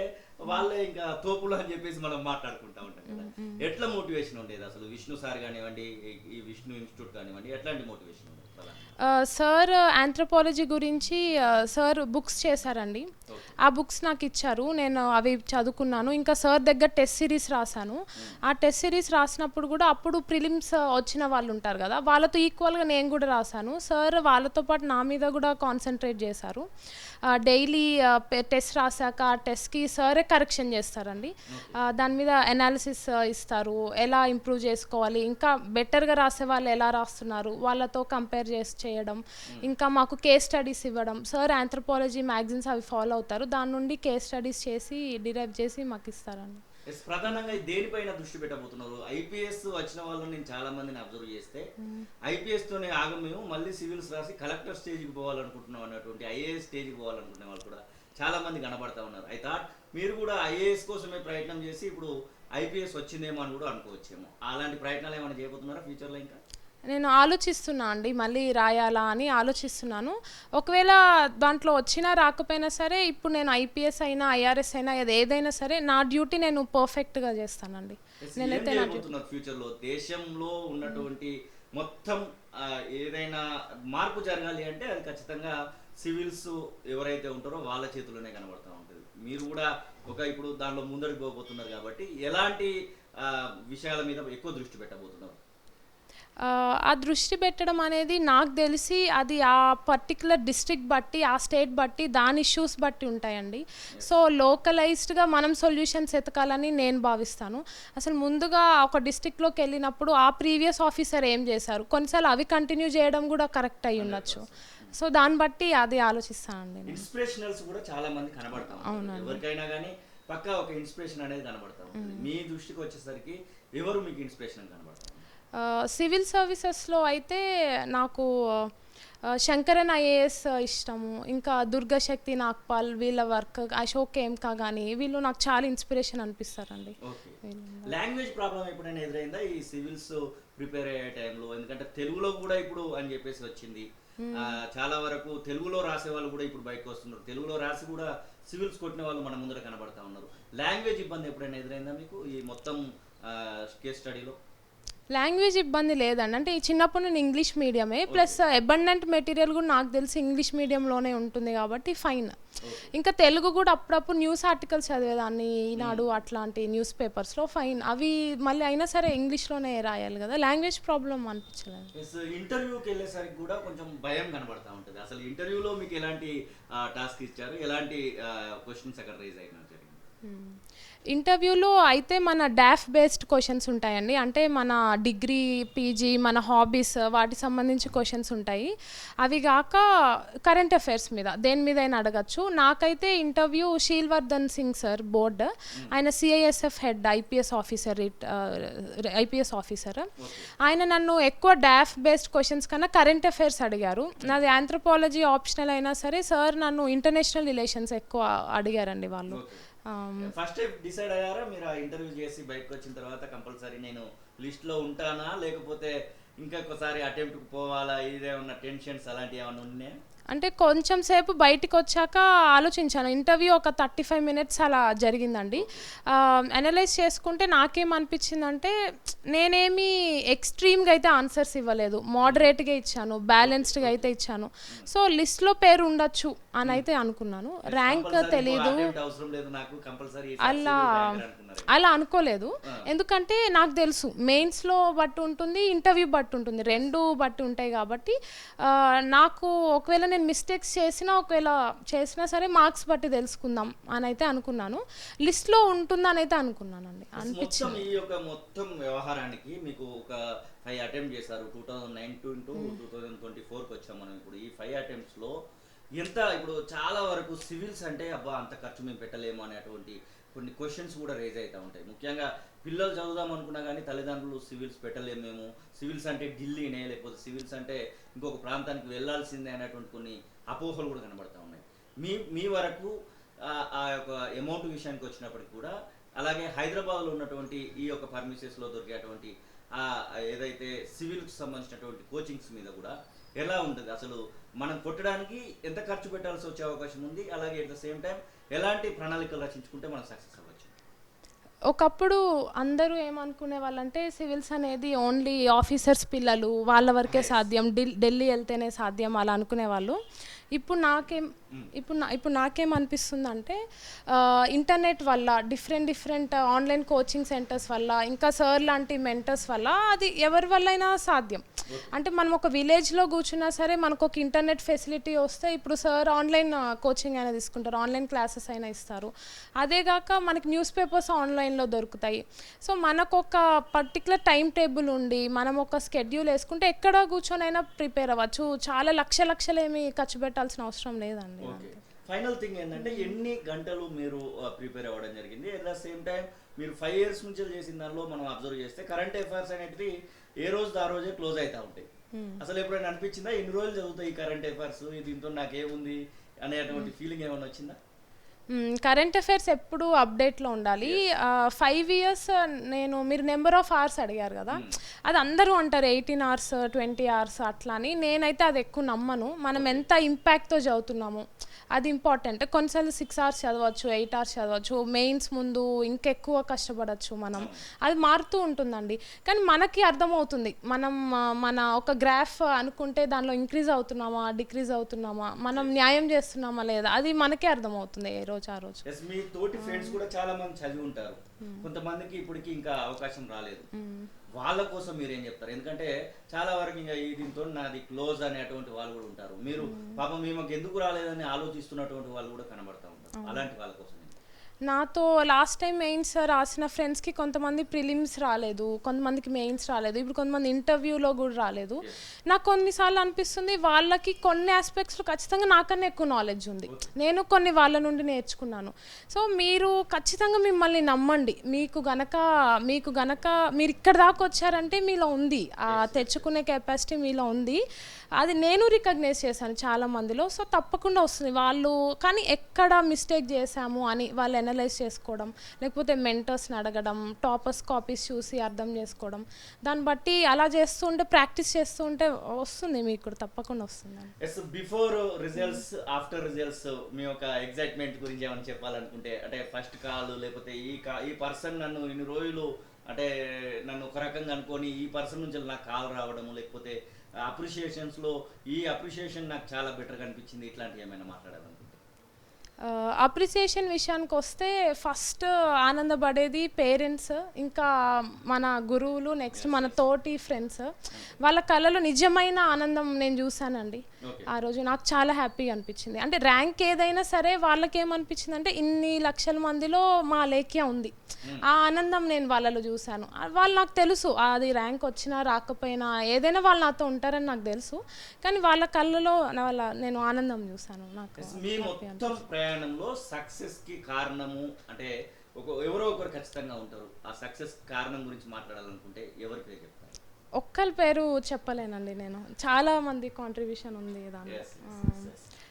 వాళ్ళే ఇంకా తోపులు అని చెప్పేసి మనం మాట్లాడుకుంటా ఉంటాం కదా. ఎట్లా మోటివేషన్ ఉండేది అసలు? విష్ణు సార్ కానివ్వండి, ఈ విష్ణు ఇన్స్టిట్యూట్ కానివ్వండి, ఎట్లాంటి మోటివేషన్ ఉండేది? సార్ ఆంథ్రోపాలజీ గురించి సార్ బుక్స్ చేశారండి. ఆ బుక్స్ నాకు ఇచ్చారు, నేను అవి చదువుకున్నాను. ఇంకా సార్ దగ్గర టెస్ట్ సిరీస్ రాశాను. ఆ టెస్ట్ సిరీస్ రాసినప్పుడు కూడా అప్పుడు ప్రిలిమ్స్ వచ్చిన వాళ్ళు ఉంటారు కదా, వాళ్ళతో ఈక్వల్గా నేను కూడా రాశాను. సార్ వాళ్ళతో పాటు నా మీద కూడా కాన్సన్ట్రేట్ చేశారు. డైలీ టెస్ట్ రాశాక ఆ టెస్ట్కి సరే కరెక్షన్ చేస్తారండి. దాని మీద అనాలిసిస్ ఇస్తారు, ఎలా ఇంప్రూవ్ చేసుకోవాలి, ఇంకా బెటర్గా రాసే వాళ్ళు ఎలా రాస్తున్నారు వాళ్ళతో కంపేర్ చేయడం. ఇంకా మాకు కేస్ స్టడీస్ ఇవ్వడం. సార్ ఆంథ్రోపాలజీ మ్యాగజైన్స్ అవి ఫాలో అవుతారు, దాని నుండి కేస్ స్టడీస్ చేసి డిరైవ్ చేసి మాకు ఇస్తారండి. ప్రధానంగా దేనిపైన దృష్టి పెట్టబోతున్నారు? ఐపీఎస్ వచ్చిన వాళ్ళు నేను చాలా మందిని అబ్జర్వ్ చేస్తే ఐపీఎస్ తోనే ఆగం, మేము మళ్ళీ సివిల్స్ రాసి కలెక్టర్ స్టేజ్కి పోవాలనుకుంటున్నాం అన్నటువంటి ఐఏఎస్ స్టేజ్కి పోవాలనుకునే వాళ్ళు కూడా చాలా మంది కనబడతా ఉన్నారు. అయితే మీరు కూడా ఐఏఎస్ కోసమే ప్రయత్నం చేసి ఇప్పుడు ఐపీఎస్ వచ్చిందేమో అని కూడా అనుకోవచ్చేమో. అలాంటి ప్రయత్నాలు ఏమైనా చేయబోతున్నారా ఫ్యూచర్లో? ఇంకా నేను ఆలోచిస్తున్నా అండి, మళ్ళీ రాయాలా అని ఆలోచిస్తున్నాను. ఒకవేళ దాంట్లో వచ్చినా రాకపోయినా సరే ఇప్పుడు నేను ఐపీఎస్ అయినా ఐఆర్ఎస్ అయినా ఏదైనా సరే నా డ్యూటీ నేను పర్ఫెక్ట్గా చేస్తానండి. నేనైతే ఫ్యూచర్లో దేశంలో ఉన్నటువంటి మొత్తం ఏదైనా మార్పు జరగాలి అంటే అది ఖచ్చితంగా సివిల్స్ ఎవరైతే ఉంటారో వాళ్ళ చేతుల్లోనే కనబడతా ఉంటుంది. మీరు కూడా ఇప్పుడు దానిలో ముందడుగు పోబోతున్నారు కాబట్టి ఎలాంటి విషయాల మీద ఎక్కువ దృష్టి పెట్టబోతున్నారు? ఆ దృష్టి పెట్టడం అనేది నాకు తెలిసి అది ఆ పర్టికులర్ డిస్ట్రిక్ట్ బట్టి, ఆ స్టేట్ బట్టి, దాని ఇష్యూస్ బట్టి ఉంటాయండి. సో లోకలైజ్డ్గా మనం సొల్యూషన్స్ ఎతకాలని నేను భావిస్తాను. అసలు ముందుగా ఒక డిస్ట్రిక్ట్లోకి వెళ్ళినప్పుడు ఆ ప్రీవియస్ ఆఫీసర్ ఏం చేశారు, కొన్నిసార్లు అవి కంటిన్యూ చేయడం కూడా కరెక్ట్ అయ్యి ఉండొచ్చు. సో దాన్ని బట్టి అది ఆలోచిస్తానండి. ఇన్స్పిరేషనల్స్ కూడా చాలా మంది కనబడతాం. ఎవరికైనా కానీ పక్కా ఒక ఇన్స్పిరేషన్ అనేది కనబడతాం. మీ దృష్టికి వచ్చేసరికి ఎవరు మీకు ఇన్స్పిరేషన్ కనబడతారు? సివిల్ సర్వీసెస్లో అయితే నాకు శంకరన్ ఐఏఎస్ ఇష్టము, ఇంకా దుర్గశక్తి నాగ్పాల్ వీళ్ళ వర్క్, అశోక్ కేమ్కా కానీ వీళ్ళు నాకు చాలా ఇన్స్పిరేషన్ అనిపిస్తారండి. లాంగ్వేజ్ ప్రాబ్లం ఎప్పుడైనా ఎదురైందా ఈ సివిల్స్ ప్రిపేర్ అయ్యే టైంలో? ఎందుకంటే తెలుగులో కూడా ఇప్పుడు అని చెప్పేసి వచ్చింది, చాలా వరకు తెలుగులో రాసే వాళ్ళు కూడా ఇప్పుడు బయటకు వస్తున్నారు. తెలుగులో రాసి కూడా సివిల్స్ కొట్టిన వాళ్ళు మన ముందర కనబడతా ఉన్నారు. లాంగ్వేజ్ ఇబ్బంది ఎప్పుడైనా ఎదురైందా మీకు ఈ మొత్తం కేస్ స్టడీలో? లాంగ్వేజ్ ఇబ్బంది లేదండి, అంటే ఈ చిన్నప్పుడు నేను ఇంగ్లీష్ మీడియమే, ప్లస్ అబండెంట్ మెటీరియల్ కూడా నాకు తెలిసి ఇంగ్లీష్ మీడియంలోనే ఉంటుంది కాబట్టి ఫైన్. ఇంకా తెలుగు కూడా అప్పుడప్పుడు న్యూస్ ఆర్టికల్స్ చదివేదాన్ని, ఈనాడు అట్లాంటి న్యూస్ పేపర్స్లో, ఫైన్. అవి మళ్ళీ అయినా సరే ఇంగ్లీష్లోనే రాయాలి కదా, లాంగ్వేజ్ ప్రాబ్లం అనిపించలేదు. ఇంటర్వ్యూకి వెళ్ళేసరికి కూడా కొంచెం భయం కనబడతా ఉంటుంది. అసలు ఇంటర్వ్యూలో మీకు ఎలాంటి టాస్క్ ఇచ్చారు, ఎలాంటి క్వశ్చన్స్ అక్కడ రేజ్ అయినా జరిగింది? ఇంటర్వ్యూలో అయితే మన డాఫ్ బేస్డ్ క్వశ్చన్స్ ఉంటాయండి, అంటే మన డిగ్రీ, పీజీ, మన హాబీస్, వాటికి సంబంధించి క్వశ్చన్స్ ఉంటాయి. అవి కాక కరెంట్ అఫైర్స్ మీద దేని మీద అయినా అడగచ్చు. నాకైతే ఇంటర్వ్యూ శీల్వర్ధన్ సింగ్ సార్ బోర్డ్, ఆయన సిఐఎస్ఎఫ్ హెడ్, ఐపీఎస్ ఆఫీసర్. ఆయన నన్ను ఎక్కువ డాఫ్ బేస్డ్ క్వశ్చన్స్ కన్నా కరెంట్ అఫైర్స్ అడిగారు. నాది ఆంథ్రోపాలజీ ఆప్షనల్ అయినా సరే సార్ నన్ను ఇంటర్నేషనల్ రిలేషన్స్ ఎక్కువ అడిగారండి వాళ్ళు. ఫస్ట్ డిసైడ్ అయ్యారా మీరు ఆ ఇంటర్వ్యూ చేసి బయటకు వచ్చిన తర్వాత కంపల్సరీ నేను లిస్ట్లో ఉంటానా, లేకపోతే ఇంకొకసారి అటెంప్ట్కి పోవాలా, ఇదేమన్నా టెన్షన్స్ అలాంటివి ఏమైనా ఉన్నాయా? అంటే కొంచెం సేపు బయటికి వచ్చాక ఆలోచించాను. ఇంటర్వ్యూ ఒక 35 minutes అలా జరిగిందండి. అనలైజ్ చేసుకుంటే నాకేమనిపించిందంటే నేనేమి ఎక్స్ట్రీమ్గా అయితే ఆన్సర్స్ ఇవ్వలేదు, మోడరేట్గా ఇచ్చాను, బ్యాలెన్స్డ్గా అయితే ఇచ్చాను. సో లిస్ట్లో పేరు ఉండొచ్చు అని అయితే అనుకున్నాను. ర్యాంక్ తెలీదు, అలా అలా అనుకోలేదు. ఎందుకంటే నాకు తెలుసు మెయిన్స్లో బట్టి ఉంటుంది, ఇంటర్వ్యూ బట్టి ఉంటుంది, రెండు బట్టి ఉంటాయి కాబట్టి నాకు ఒకవేళ నేను మిస్టేక్స్ చేసినా సరే మార్క్స్ బట్టి తెలుసుకుందాం అని అయితే అనుకున్నాను. లిస్ట్లో ఉంటుందని అయితే అనుకున్నానండి, అనిపించింది. ఈ యొక్క మొత్తం వ్యవహారానికి మీకు ఒక 5 అటెంప్ట్ చేశారు. 2019 to 2024కి వచ్చాం మనం. ఇప్పుడు ఈ 5 అటెంప్ట్స్లో ఎంత, ఇప్పుడు చాలా వరకు సివిల్స్ అంటే అబ్బా అంత ఖర్చు మేము పెట్టలేము అనేటువంటి కొన్ని క్వశ్చన్స్ కూడా రేజ్ అవుతూ ఉంటాయి. ముఖ్యంగా పిల్లలు చదువుదాం అనుకున్నా కానీ తల్లిదండ్రులు సివిల్స్ పెట్టలేము మేము, సివిల్స్ అంటే ఢిల్లీనే, లేకపోతే సివిల్స్ అంటే ఇంకొక ప్రాంతానికి వెళ్ళాల్సిందే అనేటువంటి కొన్ని అపోహలు కూడా కనబడతా ఉన్నాయి. మీ వరకు ఆ యొక్క అమౌంట్ విషయానికి వచ్చినప్పటికి కూడా, అలాగే హైదరాబాద్లో ఉన్నటువంటి ఈ యొక్క పర్మిసెస్లో దొరికేటువంటి ఏదైతే సివిల్కి సంబంధించినటువంటి కోచింగ్స్ మీద కూడా ఎలా ఉంటుంది, అసలు మనం కొట్టడానికి ఎంత ఖర్చు పెట్టాల్సి వచ్చే అవకాశం ఉంది, అలాగే అట్ ద సేమ్ టైం ఎలాంటి ప్రణాళికలు రచించుకుంటే మనం సక్సెస్ అవ్వచ్చు? ఒకప్పుడు అందరూ ఏమనుకునే వాళ్ళంటే సివిల్స్ అనేది ఓన్లీ ఆఫీసర్స్ పిల్లలు వాళ్ళ వరకే సాధ్యం, ఢిల్లీ వెళ్తేనే సాధ్యం అలా అనుకునేవాళ్ళు. ఇప్పుడు నాకేమనిపిస్తుందంటే ఇంటర్నెట్ వల్ల, డిఫరెంట్ ఆన్లైన్ కోచింగ్ సెంటర్స్ వల్ల, ఇంకా సార్ లాంటి మెంటర్స్ వల్ల అది ఎవరి వల్ల అయినా సాధ్యం. అంటే మనం ఒక విలేజ్లో కూర్చున్నా సరే మనకు ఒక ఇంటర్నెట్ ఫెసిలిటీ వస్తే, ఇప్పుడు సార్ ఆన్లైన్ కోచింగ్ అయినా తీసుకుంటారు, ఆన్లైన్ క్లాసెస్ అయినా ఇస్తారు. అదేగాక మనకి న్యూస్ పేపర్స్ ఆన్లైన్లో దొరుకుతాయి. సో మనకు ఒక పర్టికులర్ టైం టేబుల్ ఉండి మనం ఒక స్కెడ్యూల్ వేసుకుంటే ఎక్కడ కూర్చొని అయినా ప్రిపేర్ అవ్వచ్చు. చాలా లక్షలేమి ఖర్చు పెట్టాల్సిన అవసరం లేదండి. ఫైనల్ థింగ్ ఏంటంటే, ఎన్ని గంటలు మీరు ప్రిపేర్ అవ్వడం జరిగింది? అట్ ద సేమ్ టైం మీరు 5 years నుంచి చేసిన దానిలో మనం అబ్జర్వ్ చేస్తే కరెంట్ అఫైర్స్ అనేది ఏ రోజు ఆ రోజే క్లోజ్ అవుతా ఉంటాయి. అసలు ఎప్పుడైనా అనిపించిందా ఇన్ని రోజులు చదువుతాయి ఈ కరెంట్ అఫైర్స్, దీంతో నాకేముంది అనేటువంటి ఫీలింగ్ ఏమైనా వచ్చిందా? కరెంట్ అఫైర్స్ ఎప్పుడు అప్డేట్లో ఉండాలి. 5 years మీరు నెంబర్ ఆఫ్ అవర్స్ అడిగారు కదా, అది అందరూ అంటారు 18 hours 20 hours అట్లా అని. నేనైతే అది ఎక్కువ నమ్మను. మనం ఎంత ఇంపాక్ట్తో చదువుతున్నాము అది ఇంపార్టెంట్. కొన్నిసార్లు 6 hours చదవచ్చు, 8 hours చదవచ్చు, మెయిన్స్ ముందు ఇంకెక్కువ కష్టపడవచ్చు మనం. అది మారుతూ ఉంటుందండి. కానీ మనకి అర్థమవుతుంది మనం మన ఒక గ్రాఫ్ అనుకుంటే దానిలో ఇంక్రీజ్ అవుతున్నామా, డిక్రీజ్ అవుతున్నామా, మనం న్యాయం చేస్తున్నామా లేదా, అది మనకే అర్థమవుతుంది ఏ రోజు ఆ రోజు. మీ తోటి ఫ్రెండ్స్ కూడా చాలా మంది చదివి ఉంటారు, కొంతమందికి ఇప్పటికి ఇంకా అవకాశం రాలేదు. వాళ్ళ కోసం మీరు ఏం చెప్తారు? ఎందుకంటే చాలా వరకు ఇంకా దీంతో నాది క్లోజ్ అనేటువంటి వాళ్ళు కూడా ఉంటారు. మీరు పాపం మీకు ఎందుకు రాలేదని ఆలోచిస్తున్నటువంటి వాళ్ళు కూడా కనబడతా ఉంటారు. అలాంటి వాళ్ళ కోసం నాతో లాస్ట్ టైం మెయిన్స్ రాసిన ఫ్రెండ్స్కి కొంతమంది ప్రిలిమ్స్ రాలేదు, కొంతమందికి మెయిన్స్ రాలేదు, ఇప్పుడు కొంతమంది ఇంటర్వ్యూలో కూడా రాలేదు. నాకు కొన్నిసార్లు అనిపిస్తుంది వాళ్ళకి కొన్ని ఆస్పెక్ట్స్లో ఖచ్చితంగా నాకన్నా ఎక్కువ నాలెడ్జ్ ఉంది, నేను కొన్ని వాళ్ళ నుండి నేర్చుకున్నాను. సో మీరు ఖచ్చితంగా మిమ్మల్ని నమ్మండి. మీకు గనక మీరు ఇక్కడ దాకా వచ్చారంటే మీలో ఉంది, తెచ్చుకునే కెపాసిటీ మీలో ఉంది. అది నేను రికగ్నైజ్ చేశాను చాలా మందిలో. సో తప్పకుండా వస్తుంది. వాళ్ళు కానీ ఎక్కడ మిస్టేక్ చేశాము అని వాళ్ళు అనలైజ్ చేసుకోవడం, లేకపోతే మెంటర్స్ని అడగడం, టాపర్స్ కాపీస్ చూసి అర్థం చేసుకోవడం, దాన్ని బట్టి అలా చేస్తూ ఉంటే, ప్రాక్టీస్ చేస్తూ ఉంటే వస్తుంది, మీకు కూడా తప్పకుండా వస్తుంది. బిఫోర్ రిజల్ట్స్, ఆఫ్టర్ రిజల్ట్స్ మీ యొక్క ఎగ్జైట్మెంట్ గురించి ఏమైనా చెప్పాలనుకుంటే, అంటే ఫస్ట్ కాల్, లేకపోతే ఈ పర్సన్ నన్ను ఇన్ని రోజులు అంటే నన్ను ఒక రకంగా అనుకొని ఈ పర్సన్ నుంచి నాకు కాల్ రావడము, లేకపోతే అప్రిషియేషన్స్లో ఈ అప్రిషియేషన్ నాకు చాలా బెటర్గా అనిపించింది, ఇట్లాంటివి ఏమైనా మాట్లాడాలనుకుంటే? అప్రిసియేషన్ విషయానికి వస్తే ఫస్ట్ ఆనందపడేది పేరెంట్స్, ఇంకా మన గురువులు, నెక్స్ట్ మన తోటి ఫ్రెండ్స్. వాళ్ళ కళలో నిజమైన ఆనందం నేను చూశానండి ఆ రోజు. నాకు చాలా హ్యాపీగా అనిపించింది. అంటే ర్యాంక్ ఏదైనా సరే వాళ్ళకి ఏమనిపించింది అంటే ఇన్ని లక్షల మందిలో మా లేఖ్య ఉంది, ఆ ఆనందం నేను వాళ్ళలో చూశాను. వాళ్ళు నాకు తెలుసు అది ర్యాంక్ వచ్చినా రాకపోయినా ఏదైనా వాళ్ళు నాతో ఉంటారని నాకు తెలుసు, కానీ వాళ్ళ కళ్ళలో నేను ఆనందం చూశాను. నాకు ప్రయాణంలో సక్సెస్ కి కారణము అంటే ఎవరో ఒకరు ఖచ్చితంగా ఉంటారు. ఆ సక్సెస్ కారణం గురించి మాట్లాడాలనుకుంటే ఎవరి పేరు చెప్తారు? ఒక్కరి పేరు చెప్పలేనండి, నేను చాలా మంది కాంట్రిబ్యూషన్ ఉంది దాంట్లో.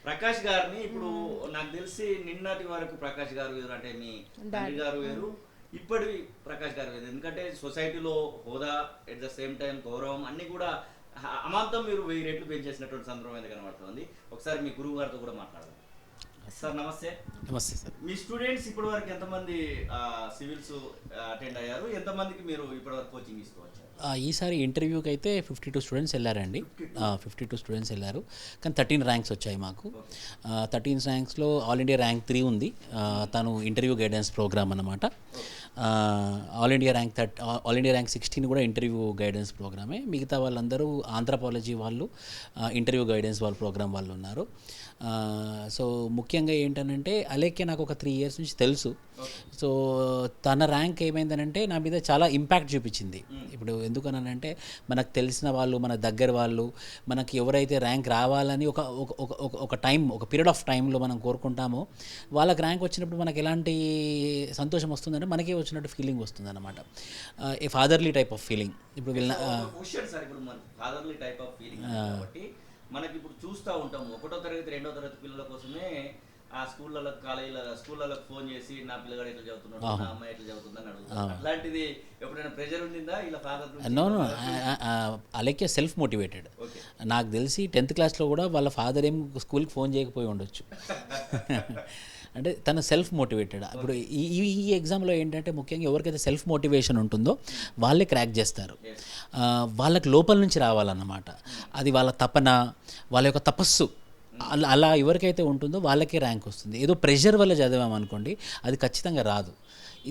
ప్రకాష్ గారిని ఇప్పుడు నాకు తెలిసి నిన్నటి వరకు ప్రకాష్ గారు వేరు, అంటే మీ తండ్రి గారు వేరు, ఇప్పటి ప్రకాష్ గారు వేరు. ఎందుకంటే సొసైటీలో హోదా, ఎట్ ద సేమ్ టైం గౌరవం అన్ని కూడా అమాంతం మీరు 1000 రెట్లు పెంచేసినటువంటి సందర్భం అయితే కనబడుతుంది. ఒకసారి మీ గురువు గారితో కూడా మాట్లాడాలి. సార్ నమస్తే. నమస్తే సార్. మీ స్టూడెంట్స్ ఇప్పటి వరకు ఎంతమంది సివిల్స్ అటెండ్ అయ్యారు, ఎంతమందికి మీరు ఇప్పటి వరకు కోచింగ్ ఇస్తూ? ఈసారి ఇంటర్వ్యూకి అయితే 52 స్టూడెంట్స్ వెళ్ళారండి. 52 స్టూడెంట్స్ వెళ్ళారు, కానీ 13 ర్యాంక్స్ వచ్చాయి మాకు. 13 ర్యాంక్స్లో ఆల్ ఇండియా ర్యాంక్ 3 ఉంది. తను ఇంటర్వ్యూ గైడెన్స్ ప్రోగ్రామ్ అన్నమాట. ఆల్ ఇండియా ర్యాంక్ 16 కూడా ఇంటర్వ్యూ గైడెన్స్ ప్రోగ్రామే. మిగతా వాళ్ళందరూ ఆంథ్రపాలజీ వాళ్ళు, ఇంటర్వ్యూ గైడెన్స్ వాళ్ళ ప్రోగ్రామ్ వాళ్ళు ఉన్నారు. సో ముఖ్యంగా ఏంటనంటే అలేఖ్య నాకు ఒక 3 years నుంచి తెలుసు. సో తన ర్యాంక్ ఏమైందనంటే నా మీద చాలా ఇంపాక్ట్ చూపించింది. ఇప్పుడు ఎందుకనంటే మనకు తెలిసిన వాళ్ళు, మన దగ్గర వాళ్ళు, మనకి ఎవరైతే ర్యాంక్ రావాలని ఒక టైం, ఒక పీరియడ్ ఆఫ్ టైంలో మనం కోరుకుంటామో వాళ్ళకి ర్యాంక్ వచ్చినప్పుడు మనకి ఎలాంటి సంతోషం వస్తుందంటే మనకే వచ్చినట్టు ఫీలింగ్ వస్తుంది అనమాట. ఏ ఫాదర్లీ టైప్ ఆఫ్ ఫీలింగ్. ఇప్పుడు క్వశ్చన్ సార్, ఇప్పుడు మన ఫాదర్లీ టైప్ ఆఫ్ ఫీలింగ్ కాబట్టి మనకి ఇప్పుడు చూస్తూ ఉంటాము 1వ తరగతి 2వ తరగతి పిల్లల కోసమే ఆ స్కూళ్ళలో స్కూళ్ళలో ఫోన్ చేసి నా పిల్లగాడు ఎట్లా చదువుతున్నాడు, నా అమ్మాయి ఎట్లా చదువుతుందని అడుగుతారు. అట్లాంటిది ఎప్పుడైనా ప్రెజర్ ఉండిందా ఇలా father? No Alekhya self motivated. నాకు తెలిసి 10th క్లాస్లో కూడా వాళ్ళ ఫాదర్ ఏం స్కూల్కి ఫోన్ చేయకపోయి ఉండొచ్చు. అంటే తను సెల్ఫ్ మోటివేటెడ్. ఇప్పుడు ఈ ఎగ్జామ్లో ఏంటంటే ముఖ్యంగా ఎవరికైతే సెల్ఫ్ మోటివేషన్ ఉంటుందో వాళ్ళే క్రాక్ చేస్తారు. వాళ్ళకి లోపల నుంచి రావాలన్నమాట. అది వాళ్ళ తపన, వాళ్ళ యొక్క తపస్సు అలా ఎవరికైతే ఉంటుందో వాళ్ళకే ర్యాంక్ వస్తుంది. ఏదో ప్రెషర్ వల్ల చదివామనుకోండి అది ఖచ్చితంగా రాదు.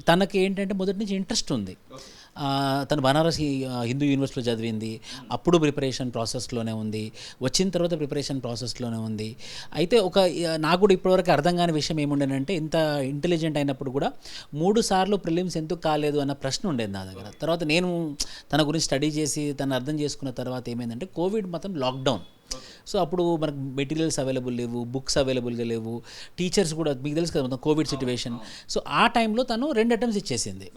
తనకి ఏంటంటే మొదటి నుంచి ఇంట్రెస్ట్ ఉంది. తను బనారస్ హిందూ యూనివర్సిటీలో చదివింది. అప్పుడు ప్రిపరేషన్ ప్రాసెస్లోనే ఉంది, వచ్చిన తర్వాత ప్రిపరేషన్ ప్రాసెస్లోనే ఉంది. అయితే నాకు కూడా ఇప్పటివరకు అర్థం కాని విషయం ఏముండేనంటే ఇంత ఇంటెలిజెంట్ అయినప్పుడు కూడా 3 సార్లు ప్రిలిమ్స్ ఎందుకు కాలేదు అన్న ప్రశ్న ఉండేది నా దగ్గర. తర్వాత నేను తన గురించి స్టడీ చేసి తను అర్థం చేసుకున్న తర్వాత ఏమైందంటే కోవిడ్ మొత్తం లాక్డౌన్. సో అప్పుడు మనకు మెటీరియల్స్ అవైలబుల్ లేవు, బుక్స్ అవైలబుల్గా లేవు, టీచర్స్ కూడా మీకు తెలుసు కదా మొత్తం కోవిడ్ సిచ్యువేషన్. సో ఆ టైంలో తను 2 attempts ఇచ్చేసింది.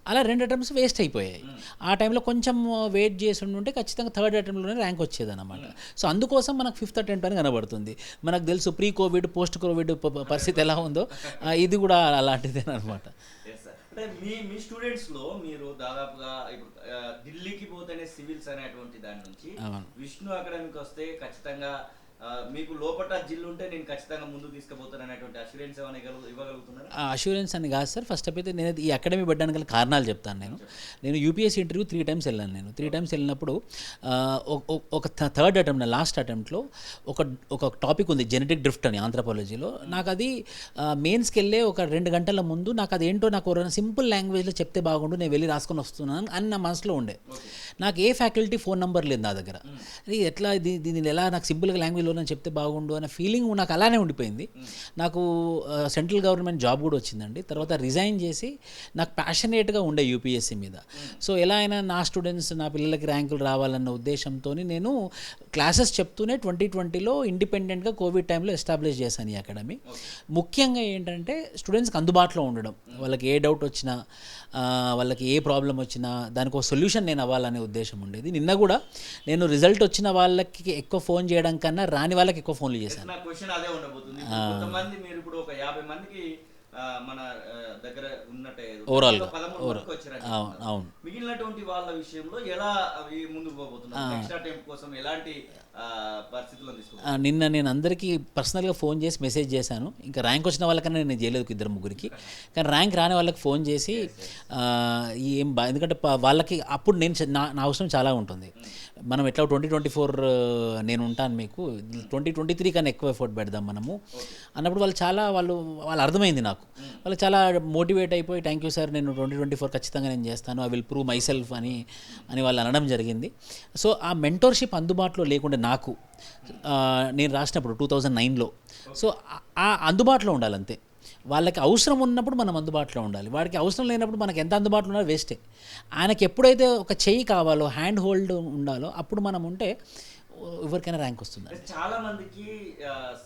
అలా 2 attempts వేస్ట్ అయిపోయాయి. ఆ టైంలో కొంచెం వెయిట్ చేసి ఉంటే ఖచ్చితంగా 3rd attemptలోనే ర్యాంక్ వచ్చేదన్నమాట. సో అందుకోసం మనకు 5th attempt అని కనబడుతుంది. మనకు తెలుసు ప్రీ కోవిడ్ పోస్ట్ కోవిడ్ పరిస్థితి ఎలా ఉందో ఇది కూడా అలాంటిదేనమాట. అంటే మీ స్టూడెంట్స్లో మీరు దాదాపుగా ఇప్పుడు ఢిల్లీకి పోతేనే సివిల్స్ అనేటువంటి దాని నుంచి విష్ణు అకాడమీకి వస్తే ఖచ్చితంగా మీకు లోపల జిల్లు ఉంటే నేను ఖచ్చితంగా ముందుకు తీసుకుపోతాను అనేటువంటి అష్యూరెన్స్ ఏమైనా ఇవ్వగలుగుతున్నారు? అష్యూరెన్స్ అని కాదు సార్. ఫస్ట్ అయితే నేను ఈ అకాడమీ పెట్టడానికి గల కారణాలు చెప్తాను. నేను యూపీఎస్సీ ఇంటర్వ్యూ 3 times వెళ్ళాను. నేను 3 times వెళ్ళినప్పుడు ఒక 3rd attempt, లాస్ట్ అటెంప్ట్లో ఒక టాపిక్ ఉంది జెనెటిక్ డ్రిఫ్ట్ అని ఆంథ్రపాలజీలో. నాకు అది మెయిన్స్కి వెళ్ళే ఒక 2 గంటల ముందు నాకు అదేంటో నాకు సింపుల్ లాంగ్వేజ్లో చెప్తే బాగుండు, నేను వెళ్ళి రాసుకొని వస్తున్నాను అని నా మనసులో ఉండే. నాకు ఏ ఫ్యాకల్టీ ఫోన్ నెంబర్ లేదు నా దగ్గర. ఎట్లా దీన్ని ఎలా నాకు సింపుల్గా లాంగ్వేజ్లో చెప్తే బాగుండు అనే ఫీలింగ్ నాకు అలానే ఉండిపోయింది. నాకు సెంట్రల్ గవర్నమెంట్ జాబ్ కూడా వచ్చిందండి. తర్వాత రిజైన్ చేసి నాకు ప్యాషనేట్గా ఉండే యూపీఎస్సీ మీద. సో ఎలా అయినా నా స్టూడెంట్స్, నా పిల్లలకి ర్యాంకులు రావాలన్న ఉద్దేశంతో నేను క్లాసెస్ చెప్తూనే 2020లో ఇండిపెండెంట్గా కోవిడ్ టైంలో ఎస్టాబ్లిష్ చేశాను ఈ అకాడమీ. ముఖ్యంగా ఏంటంటే స్టూడెంట్స్కి అందుబాటులో ఉండడం, వాళ్ళకి ఏ డౌట్ వచ్చినా, వాళ్ళకి ఏ ప్రాబ్లం వచ్చినా దానికి ఒక సొల్యూషన్ నేను అవ్వాలనే ఉద్దేశం ఉండేది. నిన్న కూడా నేను రిజల్ట్ వచ్చిన వాళ్ళకి ఎక్కువ ఫోన్ చేయడం కన్నా రాని వాళ్ళకి ఎక్కువ ఫోన్లు చేశాను. నా క్వశ్చన్ అదే ఉండబోతుంది. కొంతమంది మీరు ఇప్పుడు ఒక 50 మందికి మన దగ్గర ఉన్నట్టే ఓవరాల్గా అవును, మిగిలినటువంటి వాళ్ళ విషయంలో ఎలా అవి ముందుకు పోబోతున్నారు? నెక్స్ట్ అటెంప్ట్ కోసం ఎలాంటి పరిస్థితుల్లో తీసుకుంటారు? నిన్న నేను అందరికీ పర్సనల్గా ఫోన్ చేసి మెసేజ్ చేశాను. ఇంకా ర్యాంక్ వచ్చిన వాళ్ళకన్నా నేను చేయలేదు 2-3కి. కానీ ర్యాంక్ రాని వాళ్ళకి ఫోన్ చేసి ఎందుకంటే వాళ్ళకి అప్పుడు నా అవసరం చాలా ఉంటుంది. మనం ఎట్లా 2024 నేను ఉంటాను, మీకు 2023 కన్నా ఎక్కువ ఎఫర్ట్ పెడదాం మనము అన్నప్పుడు వాళ్ళు అర్థమైంది నాకు. వాళ్ళు చాలా మోటివేట్ అయిపోయి థ్యాంక్ యూ సార్, నేను 2024 ఖచ్చితంగా నేను చేస్తాను, I will prove my self అని వాళ్ళు అనడం జరిగింది. సో ఆ మెంటోర్షిప్ అందుబాటులో లేకుండా నాకు నేను రాసినప్పుడు 2009లో సో అందుబాటులో ఉండాలి అంతే. వాళ్ళకి అవసరం ఉన్నప్పుడు మనం అందుబాటులో ఉండాలి. వాడికి అవసరం లేనప్పుడు మనకి ఎంత అందుబాటులో ఉన్నా వేస్టే. ఆయనకి ఎప్పుడైతే ఒక చెయ్యి కావాలో, హ్యాండ్ హోల్డ్ ఉండాలో అప్పుడు మనం ఉంటే ఎవరికైనా ర్యాంక్ వస్తుంది. చాలా మందికి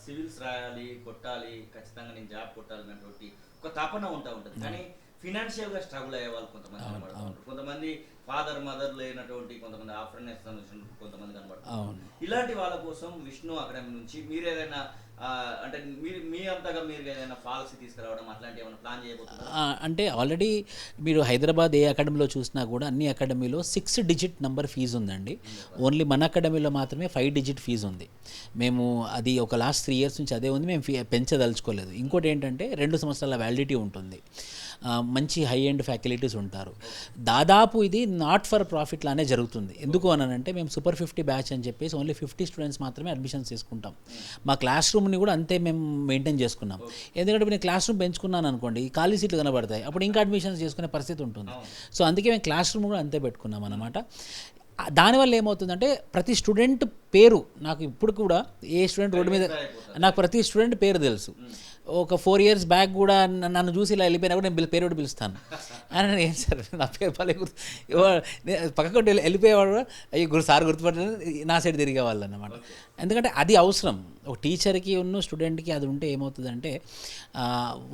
సివిల్స్ రాయాలి, కొట్టాలి, ఖచ్చితంగా నేను జాబ్ కొట్టాలి అన్నటువంటి ఒక తపన ఉంటుంది. కానీ ఫినాన్షియల్గా స్ట్రగుల్ అయ్యే వాళ్ళు కొంతమంది కనబడుతున్నారు. కొంతమంది ఫాదర్ మదర్ లేనటువంటి కొంతమంది ఆఫ్టర్నెస్ కొంతమంది కనబడుతున్నారు. ఇలాంటి వాళ్ళ కోసం విష్ణు అకాడమీ నుంచి మీరు ఏదైనా అంటే మీ అంతగా మీరు ఏదైనా పాలసీ తీసుకురావడం అట్లాంటి ఏమైనా ప్లాన్ చేయబోతున్నారు? అంటే ఆల్రెడీ మీరు హైదరాబాద్ ఏ అకాడమీలో చూసినా కూడా అన్ని అకాడమీలో 6 digit నెంబర్ ఫీజు ఉందండి. ఓన్లీ మన అకాడమీలో మాత్రమే 5 digit ఫీజు ఉంది. మేము అది ఒక లాస్ట్ 3 years నుంచి అదే ఉంది, మేము పెంచదలుచుకోలేదు. ఇంకోటి ఏంటంటే 2 సంవత్సరాల వ్యాలిడిటీ ఉంటుంది. మంచి హై ఎండ్ ఫ్యాకల్టీస్ ఉంటారు. దాదాపు ఇది నాట్ ఫర్ ప్రాఫిట్ లానే జరుగుతుంది. ఎందుకు అనంటే మేము సూపర్ 50 బ్యాచ్ అని చెప్పేసి ఓన్లీ 50 స్టూడెంట్స్ మాత్రమే అడ్మిషన్స్ తీసుకుంటాం. మా క్లాస్ రూమ్ని కూడా అంతే మేము మెయింటైన్ చేసుకున్నాం. ఎందుకంటే నేను క్లాస్ రూమ్ పెంచుకున్నాను అనుకోండి, ఖాళీ సీట్లు కనబడతాయి, అప్పుడు ఇంకా అడ్మిషన్స్ చేసుకునే పరిస్థితి ఉంటుంది. సో అందుకే మేము క్లాస్ రూమ్ కూడా అంతే పెట్టుకున్నాం అనమాట. దానివల్ల ఏమవుతుందంటే ప్రతి స్టూడెంట్ పేరు నాకు ఇప్పుడు కూడా, ఏ స్టూడెంట్ రోడ్డు మీద నాకు ప్రతి స్టూడెంట్ పేరు తెలుసు. ఒక 4 years బ్యాక్ కూడా నన్ను చూసి ఇలా వెళ్ళిపోయినా కూడా నేను పేరు కూడా పిలుస్తాను. అని ఏం సార్ నా పేరు పలే గుర్తు, పక్కకు వెళ్ళిపోయేవాడు అయ్యి సార్ గుర్తుపట్టిన నా సైడ్ తిరిగేవాళ్ళు అన్నమాట. ఎందుకంటే అది అవసరం. ఒక టీచర్కి ఉన్న స్టూడెంట్కి అది ఉంటే ఏమవుతుందంటే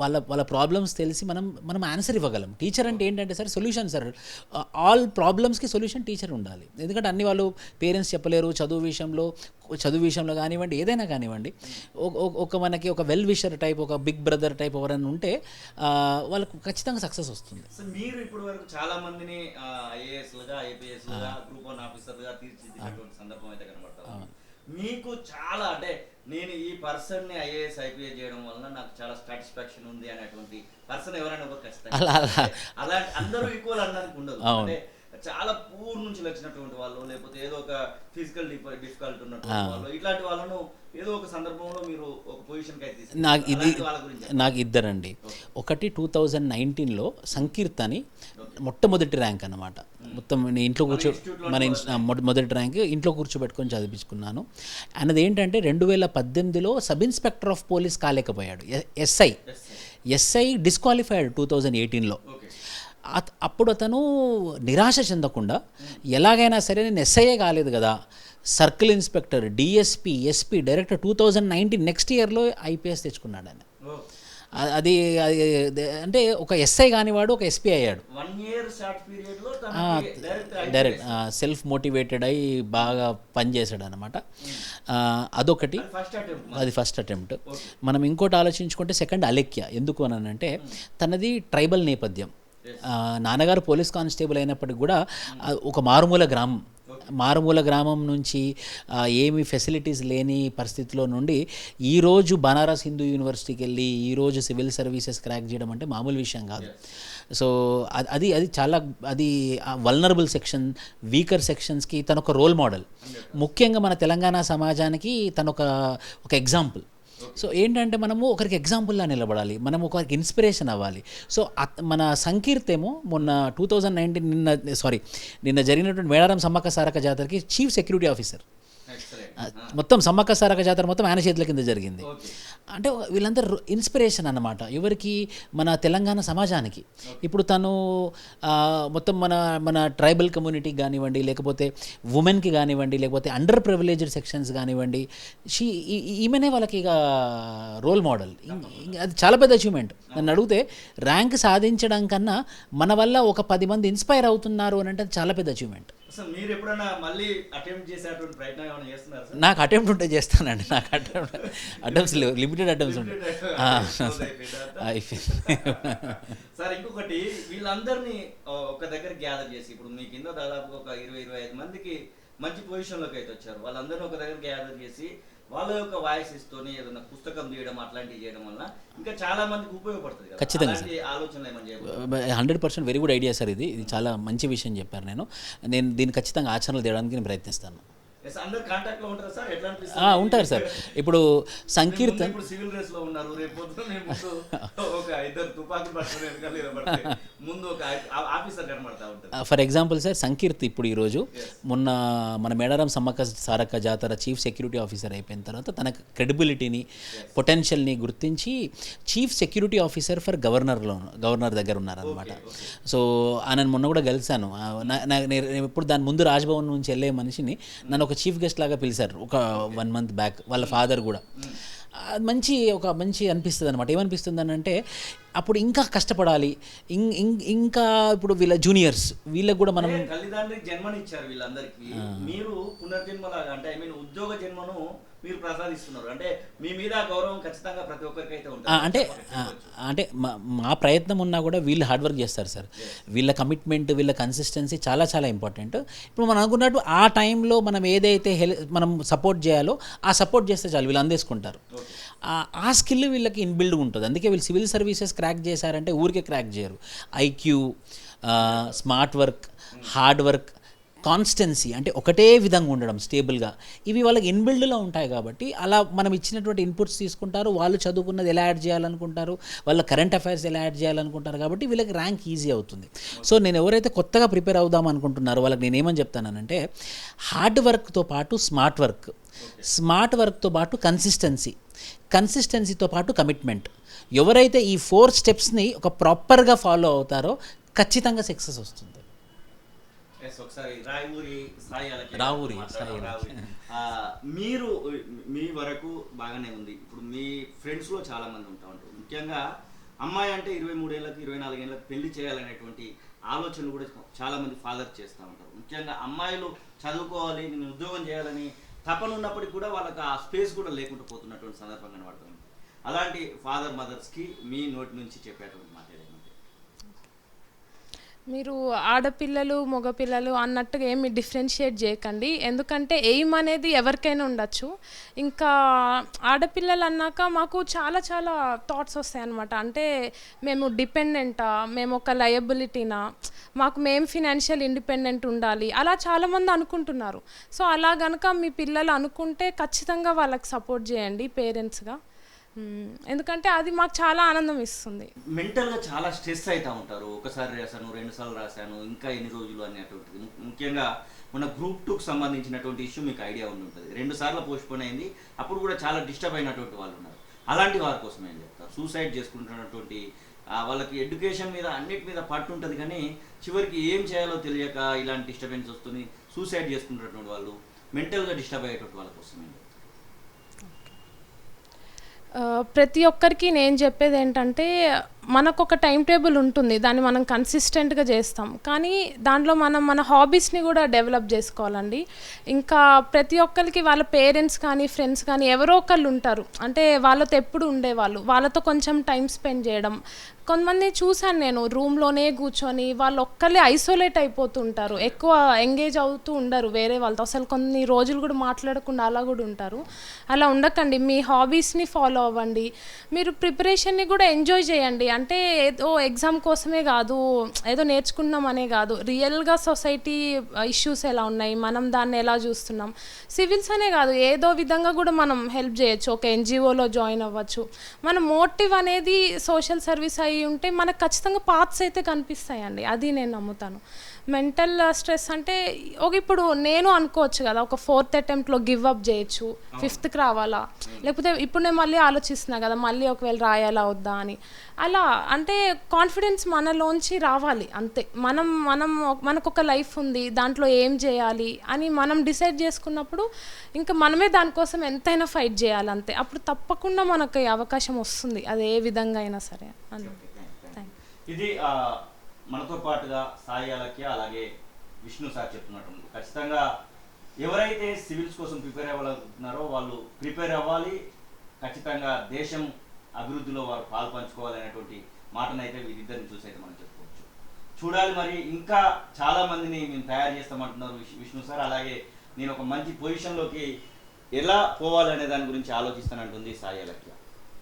వాళ్ళ ప్రాబ్లమ్స్ తెలిసి మనం ఆన్సర్ ఇవ్వగలం. టీచర్ అంటే ఏంటంటే సార్ సొల్యూషన్ సార్. ఆల్ ప్రాబ్లమ్స్కి సొల్యూషన్ టీచర్ ఉండాలి. ఎందుకంటే అన్ని వాళ్ళు పేరెంట్స్ చెప్పలేరు. చదువు విషయంలో కానివ్వండి, ఏదైనా కానివ్వండి, ఒక మనకి ఒక వెల్ విషర్ టైప్, ఒక బిగ్ బ్రదర్ టైప్ ఎవరైనా ఉంటే వాళ్ళకు ఖచ్చితంగా సక్సెస్ వస్తుంది. సో మీరు ఇప్పటి వరకు చాలా మందిని ఐఏఎస్లుగా, ఐపీఎస్లుగా, గ్రూప్ 1 ఆఫీసర్గా తీర్చిదిద్దినటువంటి సందర్భం అయితే కనబడతారు. మీకు చాలా అంటే నేను ఈ పర్సన్ని ఐఏఎస్ ఐపీఎస్ చేయడం వలన నాకు చాలా సాటిస్ఫాక్షన్ ఉంది అనేటువంటి పర్సన్ ఎవరైనా ఒక ఖచ్చితంగా అలాంటి అందరూ ఈక్వల్ అనడానికి ఉండదు. అంటే చాలా పూర్ నుంచి వచ్చినటువంటి వాళ్ళు, లేకపోతే ఏదో ఒక ఫిజికల్ డిఫికల్ట్ ఉన్నటువంటి వాళ్ళు, ఇట్లాంటి వాళ్ళను ఏదో ఒక సందర్భంలో మీరు ఒక పొజిషన్కి అయితే నాకు ఇద్దరండి. ఒకటి 2019లో సంకీర్త్ అని మొట్టమొదటి ర్యాంక్ అన్నమాట. మొత్తం నేను ఇంట్లో మొదటి ర్యాంక్ ఇంట్లో కూర్చోబెట్టుకొని చదివించుకున్నాను. అన్నది ఏంటంటే 2018లో సబ్ ఇన్స్పెక్టర్ ఆఫ్ పోలీస్ కాలేకపోయాడు. ఎస్ఐ డిస్క్వాలిఫైడ్ 2018లో. అప్పుడు అతను నిరాశ చెందకుండా ఎలాగైనా సరే నేను ఎస్ఐఏ కాలేదు కదా, circle inspector, DSP, SP, director 2019 next ఇయర్లో ఐపీఎస్ తెచ్చుకున్నాడు ఆయన. అది అంటే ఒక ఎస్ఐ కానివాడు ఒక ఎస్పీ అయ్యాడు. డైరెక్ట్ సెల్ఫ్ మోటివేటెడ్ అయి బాగా పనిచేశాడు అనమాట. అదొకటి, అది ఫస్ట్ అటెంప్ట్. మనం ఇంకోటి ఆలోచించుకుంటే సెకండ్ అలెక్య. ఎందుకు అని అంటే తనది ట్రైబల్ నేపథ్యం. నాన్నగారు పోలీస్ కానిస్టేబుల్ అయినప్పటికి కూడా ఒక మారుమూల గ్రామం నుంచి ఏమి ఫెసిలిటీస్ లేని పరిస్థితిలో నుండి ఈరోజు బనారస్ హిందూ యూనివర్సిటీకి వెళ్ళి ఈరోజు సివిల్ సర్వీసెస్ క్రాక్ చేయడం అంటే మామూలు విషయం కాదు. సో అది చాలా వల్నరబుల్ సెక్షన్, వీకర్ సెక్షన్స్కి తను ఒక రోల్ మోడల్. ముఖ్యంగా మన తెలంగాణ సమాజానికి తను ఒక ఎగ్జాంపుల్. సో ఏంటంటే మనము ఒకరికి ఎగ్జాంపుల్లా నిలబడాలి, మనం ఒకరికి ఇన్స్పిరేషన్ అవ్వాలి. సో మన సంకీర్త్ ఏమో మొన్న 2019 నిన్న జరిగినటువంటి మేడారం సమ్మక్క సారక్క జాతరకి చీఫ్ సెక్యూరిటీ ఆఫీసర్. మొత్తం సమ్మక్క సారక్క జాతర మొత్తం ఆయన చేతుల కింద జరిగింది. అంటే వీళ్ళందరూ ఇన్స్పిరేషన్ అన్నమాట ఎవరికి, మన తెలంగాణ సమాజానికి. ఇప్పుడు తను మొత్తం మన ట్రైబల్ కమ్యూనిటీకి కానివ్వండి, లేకపోతే ఉమెన్కి కానివ్వండి, లేకపోతే అండర్ ప్రివిలేజ్డ్ సెక్షన్స్ కానివ్వండి, ఈమెనే వాళ్ళకి ఇక రోల్ మోడల్. అది చాలా పెద్ద అచీవ్మెంట్. నన్ను అడిగితే ర్యాంక్ సాధించడం కన్నా మన వల్ల ఒక 10 మంది ఇన్స్పైర్ అవుతున్నారు అని అంటే అది చాలా పెద్ద అచీవ్మెంట్. మీరు ఎప్పుడైనా మళ్ళీ అటెంప్ట్ చేసేటువంటి ప్రయత్నం ఏమైనా చేస్తున్నారా? నాకు అటెంప్ట్ ఉంటే చేస్తానండి. నాకు అటెంప్ట్స్ లేవు, లిమిటెడ్ అటెంప్ట్స్ ఉంటాయి. సార్ ఇంకొకటి, వీళ్ళందరినీ ఒక దగ్గర గ్యాదర్ చేసి, ఇప్పుడు మీ కింద దాదాపు ఒక 20-25 మందికి మంచి పొజిషన్లోకి అయితే వచ్చారు. వాళ్ళందరినీ ఒక దగ్గర గ్యాదర్ చేసి వాళ్ళ యొక్క వాయిసెస్తోని ఏదైనా పుస్తకం తీయడం అట్లాంటివి చేయడం వల్ల ఇంకా చాలా మందికి ఉపయోగపడుతుంది. ఖచ్చితంగా ఆలోచనలు ఏమని 100% వెరీ గుడ్ ఐడియా సార్. ఇది చాలా మంచి విషయం చెప్పారు. నేను దీన్ని ఖచ్చితంగా ఆచరణలు తేయడానికి నేను ప్రయత్నిస్తాను. ఉంటారు సార్. ఇప్పుడు సంకీర్తన్ సివిల్ రేస్ లో ఉన్నారు, రేపు ఒక 2 తుపాకులు ముందు ఒక ఆఫీసర్ కనబడతా ఉంటారు. ఫర్ ఎగ్జాంపుల్ సార్, సంకీర్త్ ఇప్పుడు ఈరోజు మొన్న మన మేడారం సమ్మక్క సారక్క జాతర చీఫ్ సెక్యూరిటీ ఆఫీసర్ అయిపోయిన తర్వాత తన క్రెడిబిలిటీని, పొటెన్షియల్ని గుర్తించి chief security officer for governor దగ్గర ఉన్నారనమాట. సో ఆయన మొన్న కూడా కలిశాను. నేను ఇప్పుడు దాని ముందు రాజ్భవన్ నుంచి వెళ్ళే మనిషిని నన్ను ఒక చీఫ్ గెస్ట్ లాగా పిలిచారు ఒక 1 month బ్యాక్. వాళ్ళ ఫాదర్ కూడా మంచి అనిపిస్తుంది అనమాట. ఏమనిపిస్తుంది అని అంటే అప్పుడు ఇంకా కష్టపడాలి, ఇంకా ఇప్పుడు వీళ్ళ జూనియర్స్ వీళ్ళకి కూడా మనం తల్లిదండ్రులకు జన్మనిచ్చారు. వీళ్ళందరికీ మీరు పునర్జన్మలాగా అంటే ఉద్యోగ జన్మను మీరు ప్రసాదిస్తున్నారు. అంటే మీ మీద ఆ గౌరవం ఖచ్చితంగా ప్రతి ఒక్కరికి అయితే ఉంటుంది. అంటే మా ప్రయత్నం ఉన్నా కూడా వీళ్ళు హార్డ్ వర్క్ చేస్తారు సార్. వీళ్ళ కమిట్మెంట్, వీళ్ళ కన్సిస్టెన్సీ చాలా చాలా ఇంపార్టెంట్. ఇప్పుడు మనం అనుకున్నట్టు ఆ టైంలో మనం ఏదైతే మనం సపోర్ట్ చేయాలో ఆ సపోర్ట్ చేస్తే చాలు, వీళ్ళు అందేసుకుంటారు. ఆ స్కిల్ వీళ్ళకి ఇన్బిల్డ్ ఉంటుంది. అందుకే వీళ్ళు సివిల్ సర్వీసెస్ క్రాక్ చేశారంటే ఊరికే క్రాక్ చేయరు. IQ, smart work, hard work, consistency, అంటే ఒకటే విధంగా ఉండడం స్టేబుల్గా, ఇవి వాళ్ళకి ఇన్బిల్డ్లో ఉంటాయి. కాబట్టి అలా మనం ఇచ్చినటువంటి ఇన్పుట్స్ తీసుకుంటారు. వాళ్ళు చదువుకున్నది ఎలా యాడ్ చేయాలనుకుంటారు, వాళ్ళ కరెంట్ అఫైర్స్ ఎలా యాడ్ చేయాలనుకుంటారు. కాబట్టి వీళ్ళకి ర్యాంక్ ఈజీ అవుతుంది. సో నేను ఎవరైతే కొత్తగా ప్రిపేర్ అవుదాం అనుకుంటున్నారో వాళ్ళకి నేనేమని చెప్తానంటే, హార్డ్ వర్క్తో పాటు స్మార్ట్ వర్క్, స్మార్ట్ వర్క్తో పాటు కన్సిస్టెన్సీతో పాటు కమిట్మెంట్, ఎవరైతే ఈ 4 స్టెప్స్ని ఒక ప్రాపర్గా ఫాలో అవుతారో ఖచ్చితంగా సక్సెస్ వస్తుంది. ఒకసారి రావురి సాయి మీరు మీ వరకు బాగానే ఉంది. ఇప్పుడు మీ ఫ్రెండ్స్లో చాలా మంది ఉంటా ఉంటారు. ముఖ్యంగా అమ్మాయి అంటే 23 ఏళ్ళకి 24 ఏళ్ళకి పెళ్లి చేయాలనేటువంటి ఆలోచనలు కూడా చాలా మంది ఫాదర్ చేస్తూ ఉంటారు. ముఖ్యంగా అమ్మాయిలు చదువుకోవాలి, నేను ఉద్యోగం చేయాలని తపన ఉన్నప్పటికీ కూడా వాళ్ళకి ఆ స్పేస్ కూడా లేకుండా పోతున్నటువంటి సందర్భం కనబడుతుంది. అలాంటి ఫాదర్ మదర్స్కి మీ నోటి నుంచి చెప్పేటువంటి మాట ఏదైనా? మీరు ఆడపిల్లలు మగపిల్లలు అన్నట్టుగా ఏమి డిఫరెన్షియేట్ చేయకండి. ఎందుకంటే ఎయిమ్ అనేది ఎవరికైనా ఉండొచ్చు. ఇంకా ఆడపిల్లలు అన్నాక మాకు చాలా చాలా థాట్స్ వస్తాయి అన్నమాట. అంటే మేము డిపెండెంటా, మేము ఒక లయబిలిటీనా, మేము ఫినాన్షియల్ ఇండిపెండెంట్ ఉండాలి, అలా చాలామంది అనుకుంటున్నారు. సో అలా కనుక మీ పిల్లలు అనుకుంటే ఖచ్చితంగా వాళ్ళకి సపోర్ట్ చేయండి పేరెంట్స్గా. ఎందుకంటే అది మాకు చాలా ఆనందం ఇస్తుంది. మెంటల్గా చాలా స్ట్రెస్ అవుతూ ఉంటారు. ఒకసారి రాశాను, 2 సార్లు రాశాను, ఇంకా ఎన్ని రోజులు అనేటువంటిది. ముఖ్యంగా మన గ్రూప్ 2కి సంబంధించినటువంటి ఇష్యూ మీకు ఐడియా ఉండి ఉంటుంది. 2 సార్లు పోస్ట్పోన్ అయింది. అప్పుడు కూడా చాలా డిస్టర్బ్ అయినటువంటి వాళ్ళు ఉన్నారు. అలాంటి వారి కోసం ఏం చెప్తారు? సూసైడ్ చేసుకుంటున్నటువంటి వాళ్ళకి ఎడ్యుకేషన్ మీద అన్నిటి మీద పట్టు ఉంటుంది, కానీ చివరికి ఏం చేయాలో తెలియక ఇలాంటి డిస్టర్బెన్స్ వస్తుంది, సూసైడ్ చేసుకుంటున్నటువంటి వాళ్ళు, మెంటల్గా డిస్టర్బ్ అయ్యేటువంటి వాళ్ళ కోసం ఏం చెప్తారు? ప్రతి ఒక్కరికి నేను చెప్పేది ఏంటంటే, మనకు ఒక టైం టేబుల్ ఉంటుంది, దాన్ని మనం కన్సిస్టెంట్గా చేస్తాం. కానీ దాంట్లో మన హాబీస్ని కూడా డెవలప్ చేసుకోవాలండి. ఇంకా ప్రతి ఒక్కరికి వాళ్ళ పేరెంట్స్ కానీ ఫ్రెండ్స్ కానీ ఎవరో ఒకళ్ళు ఉంటారు, అంటే వాళ్ళతో ఎప్పుడు ఉండేవాళ్ళు, వాళ్ళతో కొంచెం టైం స్పెండ్ చేయడం. కొంతమంది చూశాను నేను, రూమ్లోనే కూర్చొని వాళ్ళు ఒక్కళ్ళే ఐసోలేట్ అయిపోతుంటారు, ఎక్కువ ఎంగేజ్ అవుతూ ఉండరు వేరే వాళ్ళతో, అసలు కొన్ని రోజులు కూడా మాట్లాడకుండా అలా కూడా ఉంటారు. అలా ఉండకండి, మీ హాబీస్ని ఫాలో అవ్వండి. మీరు ప్రిపరేషన్ని కూడా ఎంజాయ్ చేయండి. అంటే ఏదో ఎగ్జామ్ కోసమే కాదు, ఏదో నేర్చుకున్నామనే కాదు, రియల్గా సొసైటీ ఇష్యూస్ ఎలా ఉన్నాయి, మనం దాన్ని ఎలా చూస్తున్నాం, సివిల్స్ అనే కాదు ఏదో విధంగా కూడా మనం హెల్ప్ చేయొచ్చు. ఒక ఎన్జిఓలో జాయిన్ అవ్వచ్చు. మన మోటివ్ అనేది సోషల్ సర్వీస్ అయ్యి ఉంటే మనకు ఖచ్చితంగా పాత్స్ అయితే కనిపిస్తాయండి, అది నేను నమ్ముతాను. మెంటల్ స్ట్రెస్ అంటే ఇప్పుడు నేను అనుకోవచ్చు కదా, ఒక 4th అటెంప్ట్లో గివ్ అప్ చేయొచ్చు, 5th రావాలా, లేకపోతే ఇప్పుడు నేను మళ్ళీ ఆలోచిస్తున్నా కదా మళ్ళీ ఒకవేళ రాయాలా వద్దా అని. అలా అంటే కాన్ఫిడెన్స్ మనలోంచి రావాలి అంతే. మనకు ఒక లైఫ్ ఉంది, దాంట్లో ఏం చేయాలి అని మనం డిసైడ్ చేసుకున్నప్పుడు ఇంకా మనమే దానికోసం ఎంతైనా ఫైట్ చేయాలి అంతే. అప్పుడు తప్పకుండా మనకు అవకాశం వస్తుంది, అది ఏ విధంగా అయినా సరే. ఇది మనతో పాటుగా సాయి అలక్య అలాగే విష్ణు సార్ చెప్తున్నట్టు ఖచ్చితంగా ఎవరైతే సివిల్స్ కోసం ప్రిపేర్ అవ్వాలనుకుంటున్నారో వాళ్ళు ప్రిపేర్ అవ్వాలి, ఖచ్చితంగా దేశం అభివృద్ధిలో వారు పాలు పంచుకోవాలనేటువంటి మాటనైతే వీరిద్దరిని చూసి అయితే మనం చెప్పుకోవచ్చు. చూడాలి మరి ఇంకా చాలా మందిని మేము తయారు చేస్తామంటున్నారు విష్ణు సార్. అలాగే నేను ఒక మంచి పొజిషన్లోకి ఎలా పోవాలనే దాని గురించి ఆలోచిస్తానంటుంది సాయి అలక్య.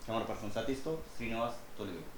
కెమెరా పర్సన్ సతీష్తో శ్రీనివాస్, తొలివేలు.